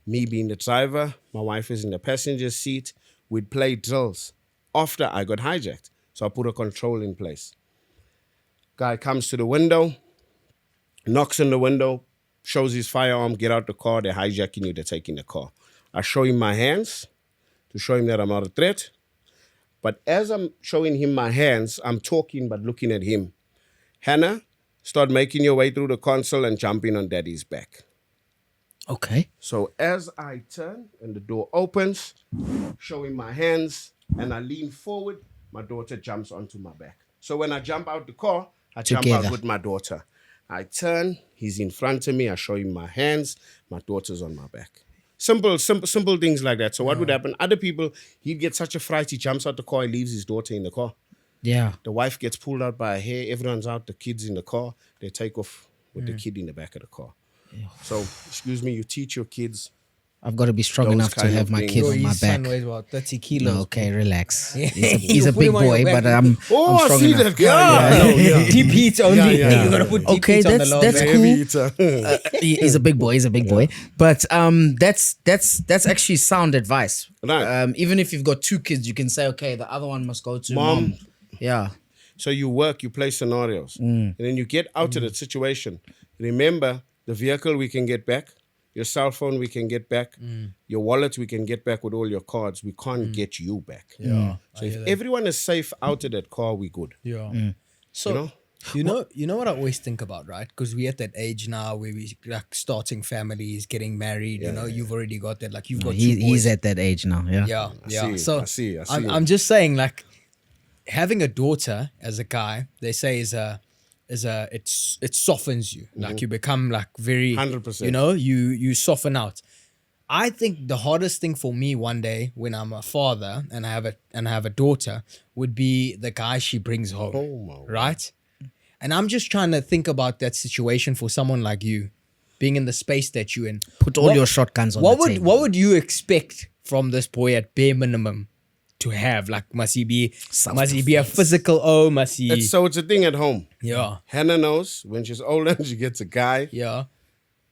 Me being the driver, my wife is in the passenger seat. We'd play drills after I got hijacked. So I put a control in place. Guy comes to the window, knocks on the window, shows his firearm, get out the car, they're hijacking you, they're taking the car. I show him my hands to show him that I'm not a threat. But as I'm showing him my hands, I'm talking but looking at him. Hannah, start making your way through the console and jumping on daddy's back. Okay. So as I turn and the door opens, showing my hands, and I lean forward, my daughter jumps onto my back. So when I jump out the car, I jump Together. out with my daughter. I turn, he's in front of me, I show him my hands, my daughter's on my back. Simple things like that. So what would happen? Other people, he'd get such a fright, he jumps out the car, he leaves his daughter in the car. Yeah. The wife gets pulled out by her hair, everyone's out, the kid's in the car, they take off with the kid in the back of the car. So, excuse me, you teach your kids. I've got to be strong Those enough to kind have of my things. kid Yo, on my his back. son weighs about 30 kilos. No, okay, relax. Yeah. He's a You put big him on your boy, back. but I'm I strong see enough. that guy. Yeah. Deep heat only. Yeah. You gotta put deep Okay, heat on the that's- low. that's man. cool. Heavy eater. He's a big boy. He's a big boy. But that's actually sound advice. Right. Even if you've got 2 kids, you can say, okay, the other one must go to Mom. mom. Yeah. So you work, you play scenarios, and then you get out of the situation. Remember, the vehicle we can get back, your cell phone we can get back, your wallet we can get back with all your cards. We can't get you back. Yeah, So if everyone is safe out of that car, we good. Yeah. So You know? you know what I always think about, right? Because we're at that age now where we like starting families, getting married. You know, you've already got that. Like you've got 2 boys. He's at that age now. Yeah. Yeah, yeah. see, So I see. I'm just saying, like, having a daughter as a guy, they say it softens you. Like you become like very 100%. You know, you soften out. I think the hardest thing for me one day when I'm a father and I have a daughter would be the guy she brings home. Oh, my Right? And I'm just trying to think about that situation for someone like you. being in the space that you're in. Put all your shotguns on what the would table. What would you expect from this boy at bare minimum to have? Like, must he be a physical O? Must he? It's a thing at home. Yeah. Hannah knows when she's older and she gets a guy. Yeah.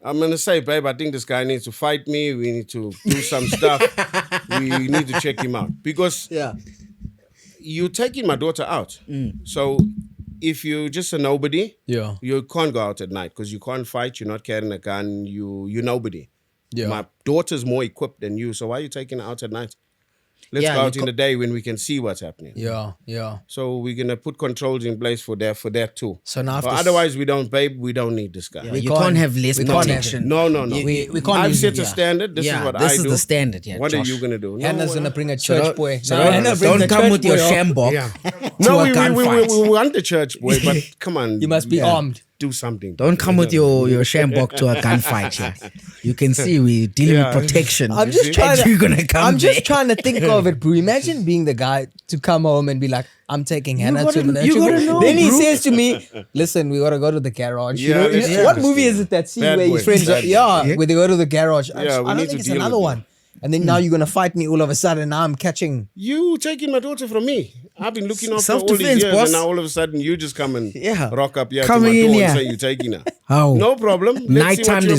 I'm gonna say, babe, I think this guy needs to fight me. We need to do some stuff. We need to check him out because you're taking my daughter out. So if you're just a nobody, Yeah. you can't go out at night because you can't fight. You're not carrying a gun. You're nobody. Yeah. My daughter's more equipped than you. So why are you taking her out at night? Let's Yeah, go you out in the day when we can see what's happening. Yeah. Yeah. So we're gonna put controls in place for that too. So now, But otherwise, we don't need this guy. Yeah, you can't have less we can't have protection. No. We can't I've use set it, a standard. This is what this I is do. the standard. Yeah, What Josh. are you gonna do? Hannah's gonna bring a church boy. So No, Hannah brings don't the come church with your boy, shambok Yeah. to No, a we gunfight. want the church boy, but come on. You must be armed. Do something. Don't come with your shambok to a gunfight here. You can see we're dealing Yeah. with protection. I'm just And trying to. you're gonna come I'm just there. trying to think of it, bro. Imagine being the guy to come home and be like, "I'm taking Hannah gotta- to the you gotta know, Then he bro. says to me, "Listen, we gotta go to the garage." Yeah, you know, let's what do movie this is thing. it that scene Bad where his Boys, friends? Bad Boys. Where they go to the garage. Yeah, I we don't need think to it's deal another with one. And then now you're gonna fight me all of a sudden. Now I'm catching. You taking my daughter from me. I've been looking after all these Self-defense, years, boss. and now all of a sudden you just come and rock up here Coming to my in door here. and say you're taking her. How? No problem. Let's see what Nighttime, you're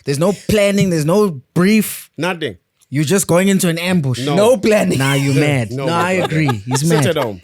there's about. no planning, there's no brief. Nothing. You're just going into an ambush. No planning. Nah, you mad. No, No, I my agree. brother. He's Sit mad. at home.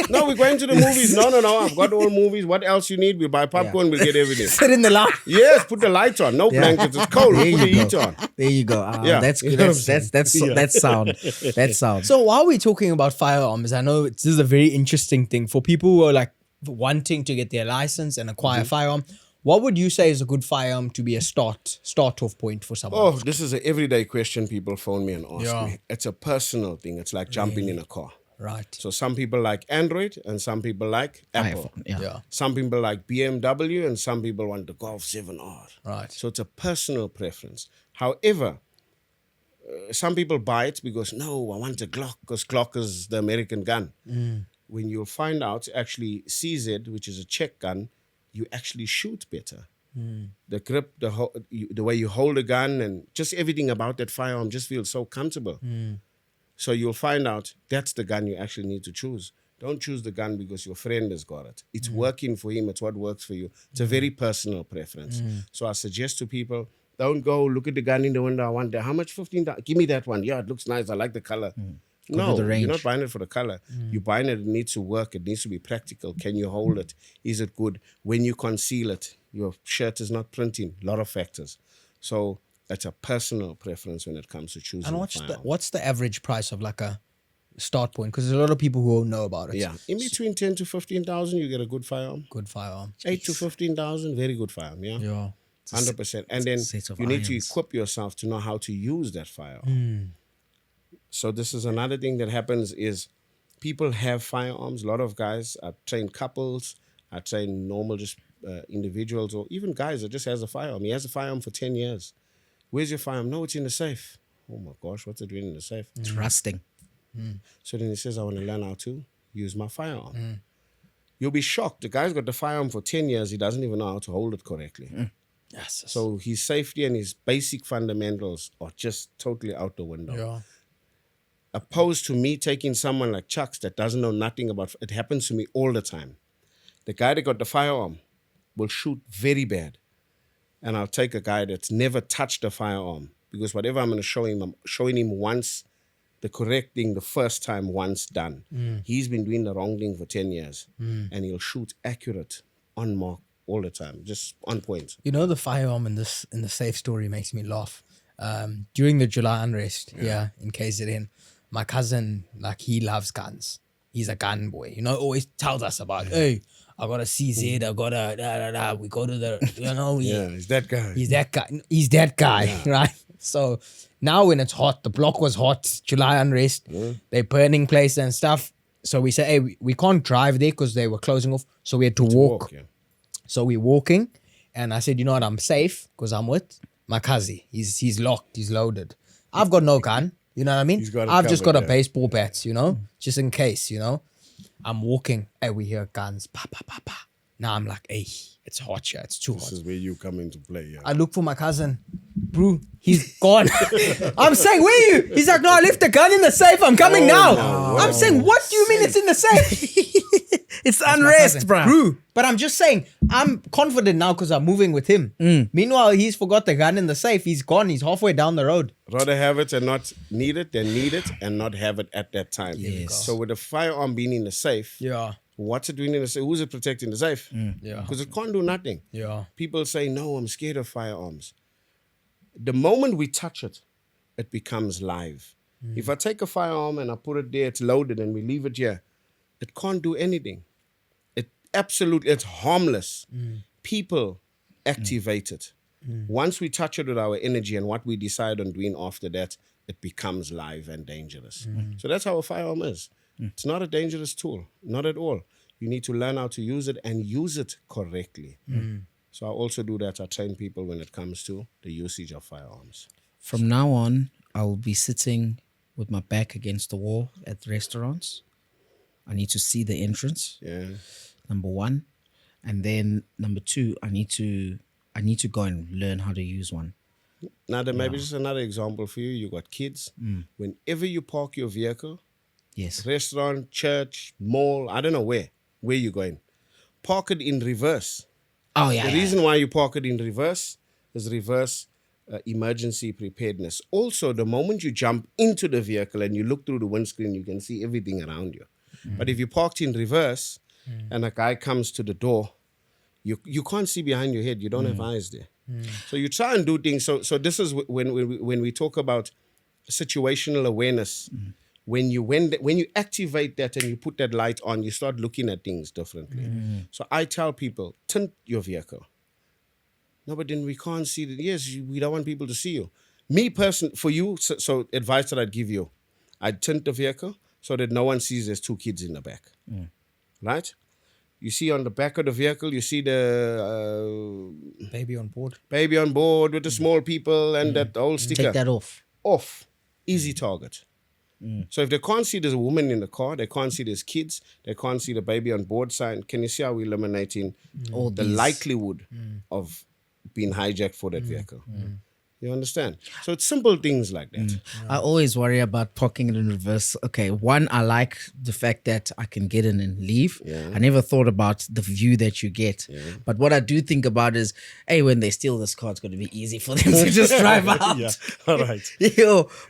No, we're going to the movies. No. I've got all movies. What else you need? We buy popcorn. We'll get everything. Sit in the line. Yes, put the lights on. No blankets. It's cold. There Put the you heat go. on. There you go. Ah, Yeah. That's good. You know what I'm That's sound. That's sound. So while we're talking about firearms, I know this is a very interesting thing for people who are like wanting to get their license and acquire a firearm. What would you say is a good firearm to be a start-off point for someone? Oh, this is an everyday question people phone me and ask Yeah. me. It's a personal thing. It's like jumping in a car. Right. So some people like Android and some people like Apple. iPhone, yeah. Yeah. Some people like BMW and some people want the Golf 7R. Right. So it's a personal preference. However, some people buy it because, no, I want a Glock because Glock is the American gun. When you'll find out, actually, CZ, which is a Czech gun, you actually shoot better. The grip, the way you hold a gun and just everything about that firearm just feels so comfortable. So you'll find out that's the gun you actually need to choose. Don't choose the gun because your friend has got it. It's working for him. It's what works for you. It's a very personal preference. So I suggest to people, don't go look at the gun in the window. I want that. How much? $15. Give me that one. Yeah, it looks nice. I like the color. No, the range. you're not buying it for the color. You're buying it. It needs to work. It needs to be practical. Can you hold it? Is it good? When you conceal it, your shirt is not printing. A lot of factors. So that's a personal preference when it comes to choosing. And a what's firearm. what's the average price of like a start point? Because there's a lot of people who don't know about it. Yeah, in between 10 to 15,000, you get a good firearm. Good firearm. 8 to 15,000, very good firearm. Yeah, Yeah. 100%. And then set of you need to irons. equip yourself to know how to use that firearm. So this is another thing that happens is people have firearms. A lot of guys are trained couples, are trained normal just individuals, or even guys that just has a firearm. He has a firearm for 10 years. Where's your firearm? No, it's in the safe. Oh my gosh, what's it doing in the safe? It's rusting. So then he says, I want to learn how to use my firearm. You'll be shocked. The guy's got the firearm for 10 years. He doesn't even know how to hold it correctly. Yes. So his safety and his basic fundamentals are just totally out the window. Yeah. Opposed to me taking someone like Chucks that doesn't know nothing about it. Happens to me all the time. The guy that got the firearm will shoot very bad. And I'll take a guy that's never touched a firearm because whatever I'm going to show him, I'm showing him once the correct thing the first time, once done. He's been doing the wrong thing for 10 years and he'll shoot accurate, on mark all the time, just on point. You know, the firearm in the safe story makes me laugh. During the July unrest, in KZN, my cousin, like, he loves guns. He's a gun boy. You know, always tells us about, hey, I got a CZ, I got a we go to the, you know, Yeah, he's that guy. he's that guy. He's that guy, right? So now when it's hot, the block was hot, July unrest, they're burning places and stuff. So we say, hey, we can't drive there because they were closing off. So we had to walk. Yeah. So we're walking, and I said, you know what, I'm safe because I'm with my cousin. He's locked, he's loaded. I've got no gun, you know what I mean? He's got it I've just got covered, a yeah. baseball bat, you know, just in case, you know. I'm walking, and we hear guns, pa, pa, pa, pa. Now I'm like, hey, it's hot here. It's too This hot. is where you come into play. Yeah. I look for my cousin. Bro, he's gone. I'm saying, where are you? He's like, no, I left the gun in the safe. I'm coming now. no I'm way. saying, what do you mean it's in the safe? It's My unrest, cousin. bro. Bro, but I'm just saying, I'm confident now because I'm moving with him. Meanwhile, he's forgot the gun in the safe. He's gone. He's halfway down the road. Rather have it and not need it than need it and not have it at that time. Yes. So with a firearm being in the safe, Yeah. what's it doing in the safe? Who's it protecting? The safe? Yeah. Because it can't do nothing. Yeah. People say, no, I'm scared of firearms. The moment we touch it, it becomes live. If I take a firearm and I put it there, it's loaded, and we leave it here, it can't do anything. It's harmless. People activate it. Once we touch it with our energy and what we decide on doing after that, it becomes live and dangerous. So that's how a firearm is. It's not a dangerous tool, not at all. You need to learn how to use it and use it correctly. So I also do that. I train people when it comes to the usage of firearms. From now on, I will be sitting with my back against the wall at restaurants. I need to see the entrance. Yeah. Number one, and then number two, I need to go and learn how to use one. Now, then maybe just another example for you. You got kids. Whenever you park your vehicle, Yes. restaurant, church, mall, I don't know where you're going, park it in reverse. Oh yeah. The reason why you park it in reverse is reverse emergency preparedness. Also, the moment you jump into the vehicle and you look through the windscreen, you can see everything around you. But if you parked in reverse and a guy comes to the door, you can't see behind your head. You don't have eyes there. So you try and do things. So this is when we talk about situational awareness. When you activate that and you put that light on, you start looking at things differently. So I tell people, tint your vehicle. No, but then we can't see that. Yes, we don't want people to see you. Me personally, for you, so advice that I'd give you, I'd tint the vehicle so that no one sees there's two kids in the back. Right? You see on the back of the vehicle, you see the Baby on board. baby on board with the small people and that whole sticker. Take that off. Off. Easy target. So if they can't see there's a woman in the car, they can't see there's kids, they can't see the baby on board sign, can you see how we're eliminating All the these. likelihood of being hijacked for that vehicle? You understand? So it's simple things like that. I always worry about parking it in reverse. Okay, one, I like the fact that I can get in and leave. Yeah. I never thought about the view that you get. But what I do think about is, hey, when they steal this car, it's going to be easy for them to just drive out. Yeah, all right.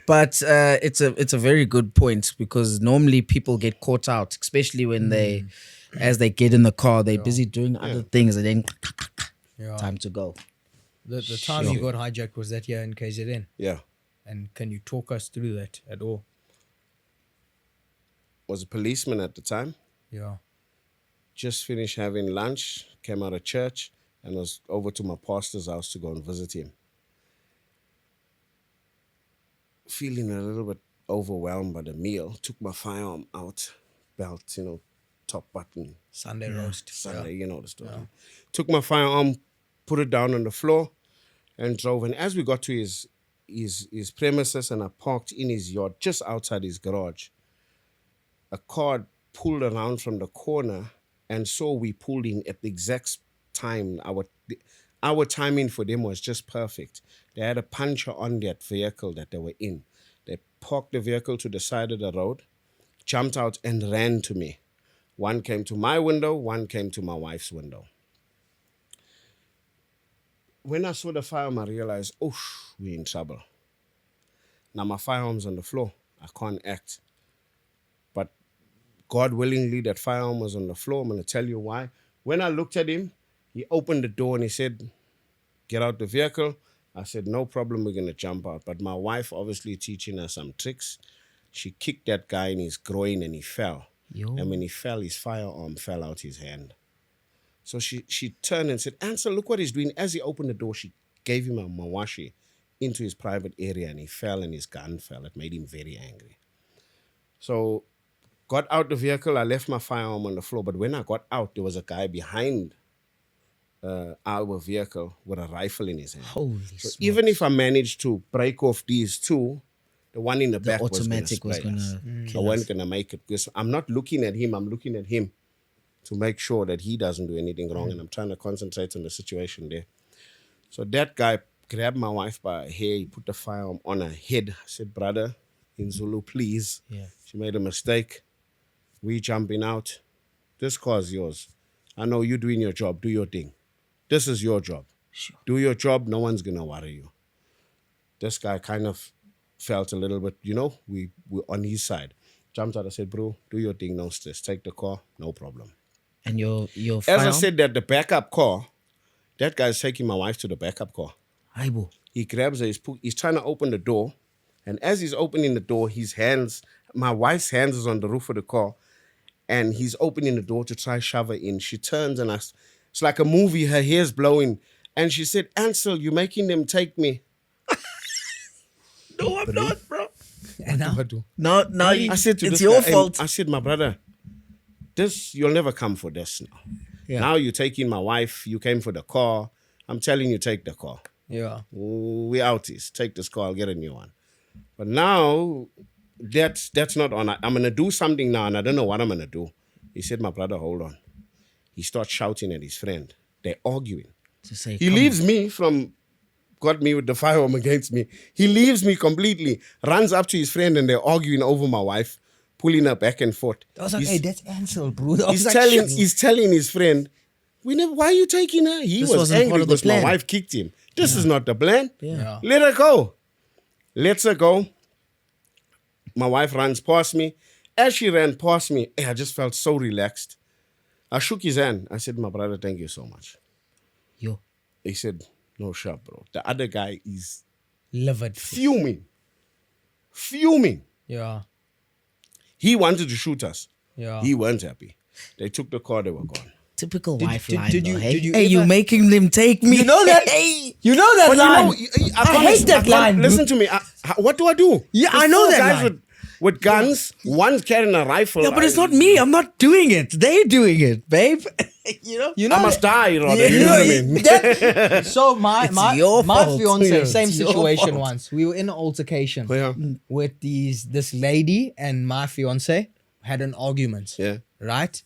But it's a very good point, because normally people get caught out, especially when as they get in the car, they're busy doing other things, and then time to go. The time you got hijacked, was that here in KZN? Yeah. And can you talk us through that at all? Was a policeman at the time. Yeah. Just finished having lunch, came out of church, and was over to my pastor's house to go and visit him. Feeling a little bit overwhelmed by the meal, took my firearm out, belt, top button, Sunday roast. Sunday, you know the story. Took my firearm, put it down on the floor, and drove. And as we got to his premises and I parked in his yard, just outside his garage, a car pulled around from the corner, and so we pulled in at the exact time. Our timing for them was just perfect. They had a puncher on that vehicle that they were in. They parked the vehicle to the side of the road, jumped out and ran to me. One came to my window, one came to my wife's window. When I saw the firearm, I realized, we're in trouble. Now my firearm's on the floor. I can't act. But God willingly, that firearm was on the floor. I'm going to tell you why. When I looked at him, he opened the door and he said, get out the vehicle. I said, no problem, we're going to jump out. But my wife, obviously teaching her some tricks, she kicked that guy in his groin and he fell. And when he fell, his firearm fell out his hand. So she turned and said, Ancil, look what he's doing. As he opened the door, she gave him a mawashi into his private area, and he fell and his gun fell. It made him very angry. So got out the vehicle. I left my firearm on the floor. But when I got out, there was a guy behind our vehicle with a rifle in his hand. Holy So smokes. even if I managed to break off these two, the one in the back automatic was was going gonna to kill I wasn't going to make it, because I'm not looking at him. I'm looking at him. to make sure that he doesn't do anything wrong. And I'm trying to concentrate on the situation there. So that guy grabbed my wife by her hair. He put the firearm on her head. I said, brother, in Zulu, please. Yeah. She made a mistake. We jumping out. This car is yours. I know you're doing your job. Do your thing. This is your job. Sure. Do your job. No one's going to worry you. This guy kind of felt a little bit, we're on his side. Jumped out. I said, bro, do your thing. No stress. Take the car. No problem. And your As firearm? I said, that the backup car, that guy's taking my wife to the backup car. Aibo. He grabs her. He's trying to open the door. And as he's opening the door, my wife's hands is on the roof of the car. And he's opening the door to try shove her in. She turns and it's like a movie. Her hair's blowing. And she said, Ancil, you're making them take me. No, I'm not, bro. And now, No, I said to it's this your guy, fault. I said, my brother, you'll never come for this now. Yeah. Now you're taking my wife. You came for the car. I'm telling you, take the car. yeah. We outies. Take this car. I'll get a new one. But now, that's not on. I'm going to do something now, and I don't know what I'm going to do. He said, my brother, hold on. He starts shouting at his friend. They're arguing. To say, He come leaves me got me with the firearm against me. He leaves me completely, runs up to his friend, and they're arguing over my wife, pulling her back and forth. I was like, He's- hey, that's Ancil, bro. I was He's like, telling shit. he's telling his friend, why are you taking her? He This was wasn't angry part of the because my plan. wife kicked him. This is not the plan. Yeah. Let her go. Lets her go. My wife runs past me. As she ran past me, I just felt so relaxed. I shook his hand. I said, my brother, thank you so much. Yo. He said, no sharp, bro. The other guy is Livid. fuming. Yeah. He wanted to shoot us. Yeah. He weren't happy. They took the car, they were gone. Typical wife did- line, did though, you- hey? did you Hey, you ever- making them take me. You know that? Hey. You know that But line. I hate that line. Listen to me. What do I do? Yeah, There's I know four that guys line. with guns. One's carrying a rifle. Yeah, but it's not me. I'm not doing it. They're doing it, babe. You know I must die, rather. Yeah, you know what I mean? that- so my your my fault. fiance, Yeah. same It's your situation fault. once. We were in an altercation Yeah. with this lady, and my fiance had an argument. Yeah. Right?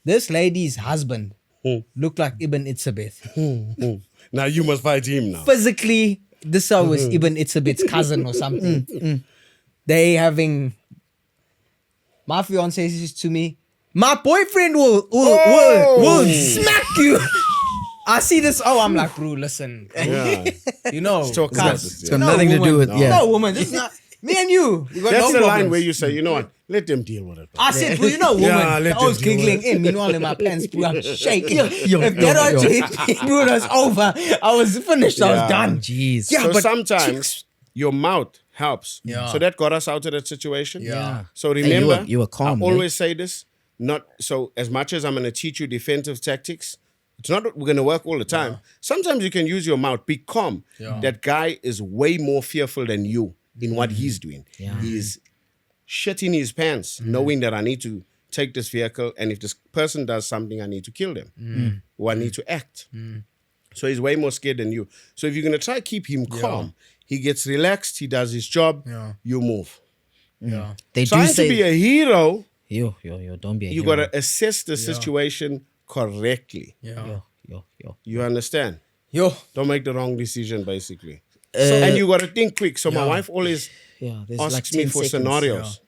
This lady's husband looked like Ibn Itzabeth. Now you must fight him now. Physically, this was Ibn Itzabeth's cousin or something. They having. My fiance says to me, my boyfriend will smack you. I see this. Oh, I'm like, bro, listen. Yeah. You know, talk about cuz, this, It's yeah. got you know, nothing to do woman. with, yeah. No, woman. This is not me and you. We got That's no the problems. line where you say, you know what? Let them deal with it. bro. I said, bro, you know, woman. Yeah, let I was them deal with giggling it. in. Meanwhile, in my pants, bro, I'm shaking. yo, If that yo. don't hit me, bro, that's over. I was finished. I Yeah. was done. Jeez. Yeah, So but sometimes your mouth helps. Yeah. So that got us out of that situation. Yeah. So Hey, remember, you were calm, I always say this. Not so as much as I'm going to teach you defensive tactics. It's not we're going to work all the time. Sometimes you can use your mouth. Be calm. Yeah. That guy is way more fearful than you in what he's doing. Yeah. He is shitting his pants, knowing that I need to take this vehicle, and if this person does something, I need to kill them, or I need to act. So he's way more scared than you. So if you're going to try to keep him calm, he gets relaxed, he does his job, Yeah. you move. Yeah. They do Trying say, to be a hero, yo, don't be a you hero. got to assess the situation correctly. Yeah. Yo. You understand? Yo. Don't make the wrong decision, basically. And you got to think quick. So my wife always Yeah, there's asks like me 10 for seconds. scenarios.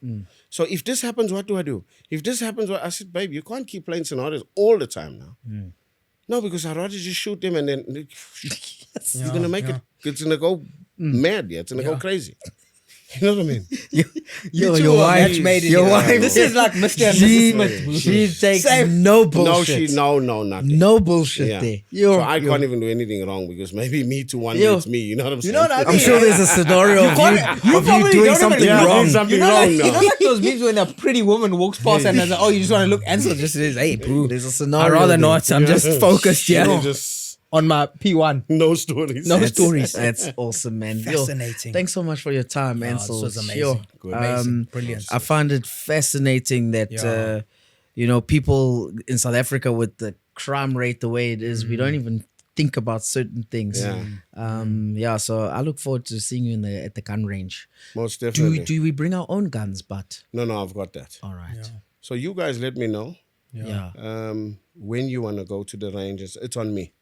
So if this happens, what do I do? If this happens, I said, babe, you can't keep playing scenarios all the time now. No, because I'd rather just shoot them and then you're going to make it. It's going to go mad. Yeah, it's going to go crazy. You know what I mean? Yo, two your are wife, match made in your heaven. wife. This is like Mr. and Mrs. Smith, bro. She takes Same. no bullshit. No, nothing. No bullshit Yeah. there. So I can't even do anything wrong because maybe me to one Yo. it's me. You know what I'm saying? know what I I'm mean? sure there's a scenario of you probably doing don't something even- Yeah, wrong. doing something You know, wrong like, now. you know, like those memes when a pretty woman walks past and there's like, oh, you just want to look. Ansel just says, hey, bro, There's a scenario. I'd rather there. not. I'm just focused here Yeah, just on my P1. no stories. No That's- stories. That's awesome, man. Yo, Fascinating. thanks so much for your time, this Ancil. was amazing. Yo, Good. Amazing. Brilliant. I find it fascinating that Yeah. people in South Africa with the crime rate the way it is, we don't even think about certain things. Yeah. So I look forward to seeing you at the gun range. Most definitely. Do we bring our own guns? But No, I've got that. all right. So you guys let me know. Yeah. When you want to go to the ranges, it's on me.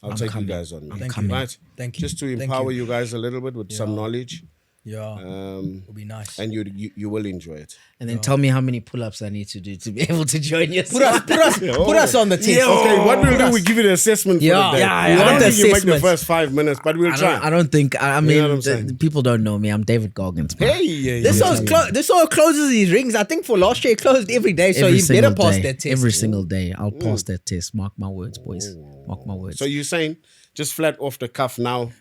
I'll take coming. you guys on me. I'm coming. Right? Thank you. Just to Thank empower you. you guys a little bit with some knowledge. Yeah. It'll be nice. And you will enjoy it. And then tell me how many pull-ups I need to do to be able to join your Put us on the test. Okay, what we'll do, we give you the assessment Yeah, for the day. yeah, We yeah. don't I want think the you make the assessment. first 5 minutes, but we'll try. I don't think. I You know mean, what I'm saying? people don't know me. I'm David Goggins. Man. This all closes his rings. I think for last year it closed every day, so Every you better single pass day. that test. Every single day, I'll pass that test. Mark my words, boys. Mark my words. So you're saying just flat off the cuff now,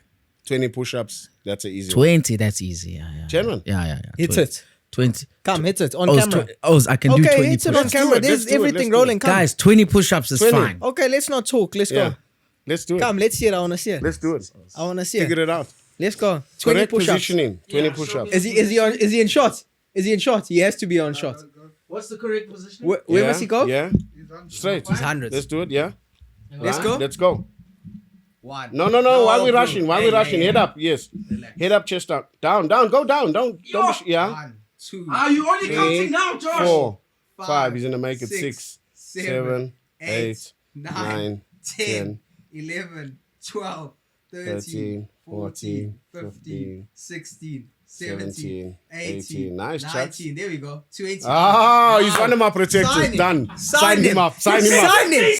20 push-ups, that's an easy one. 20, that's easy. Yeah. Genuine? Yeah. Hit 20. it. 20. Come, hit it on Oh, camera. I can do 20 Okay, hit it on push-ups. camera. it, let's There's do it, everything let's do rolling. it. Come. Guys, 20 push-ups is 20. fine. Okay, let's not talk. Let's Yeah. go. Let's do it. Come, let's see it. I want to see it. Let's do it. I want to see Figure it. it out. Let's go. 20 Correct push-ups. positioning, 20 push-ups. Is he in shot? Is he in shot? He has to be on shot. What's the correct position? Where must he go? Yeah. Straight. He's hundreds. Let's do it, yeah. Let's go. Let's go. One. No. Why we bro. rushing? Why we rushing? Head up, yes. Head up, chest up. Down. Go down. Don't be, yeah. 1, 2, Are you only 3, counting now, Josh? 4, 5. 5, He's gonna make it 6, 7, 8, 9, 10, 11, 12, 13, 14, 15, 16, 17, 18. Nice, Chuck. There we go. 20. Ah, he's one of my protectors. Sign him. Done. Sign him. Sign him up. Sign him.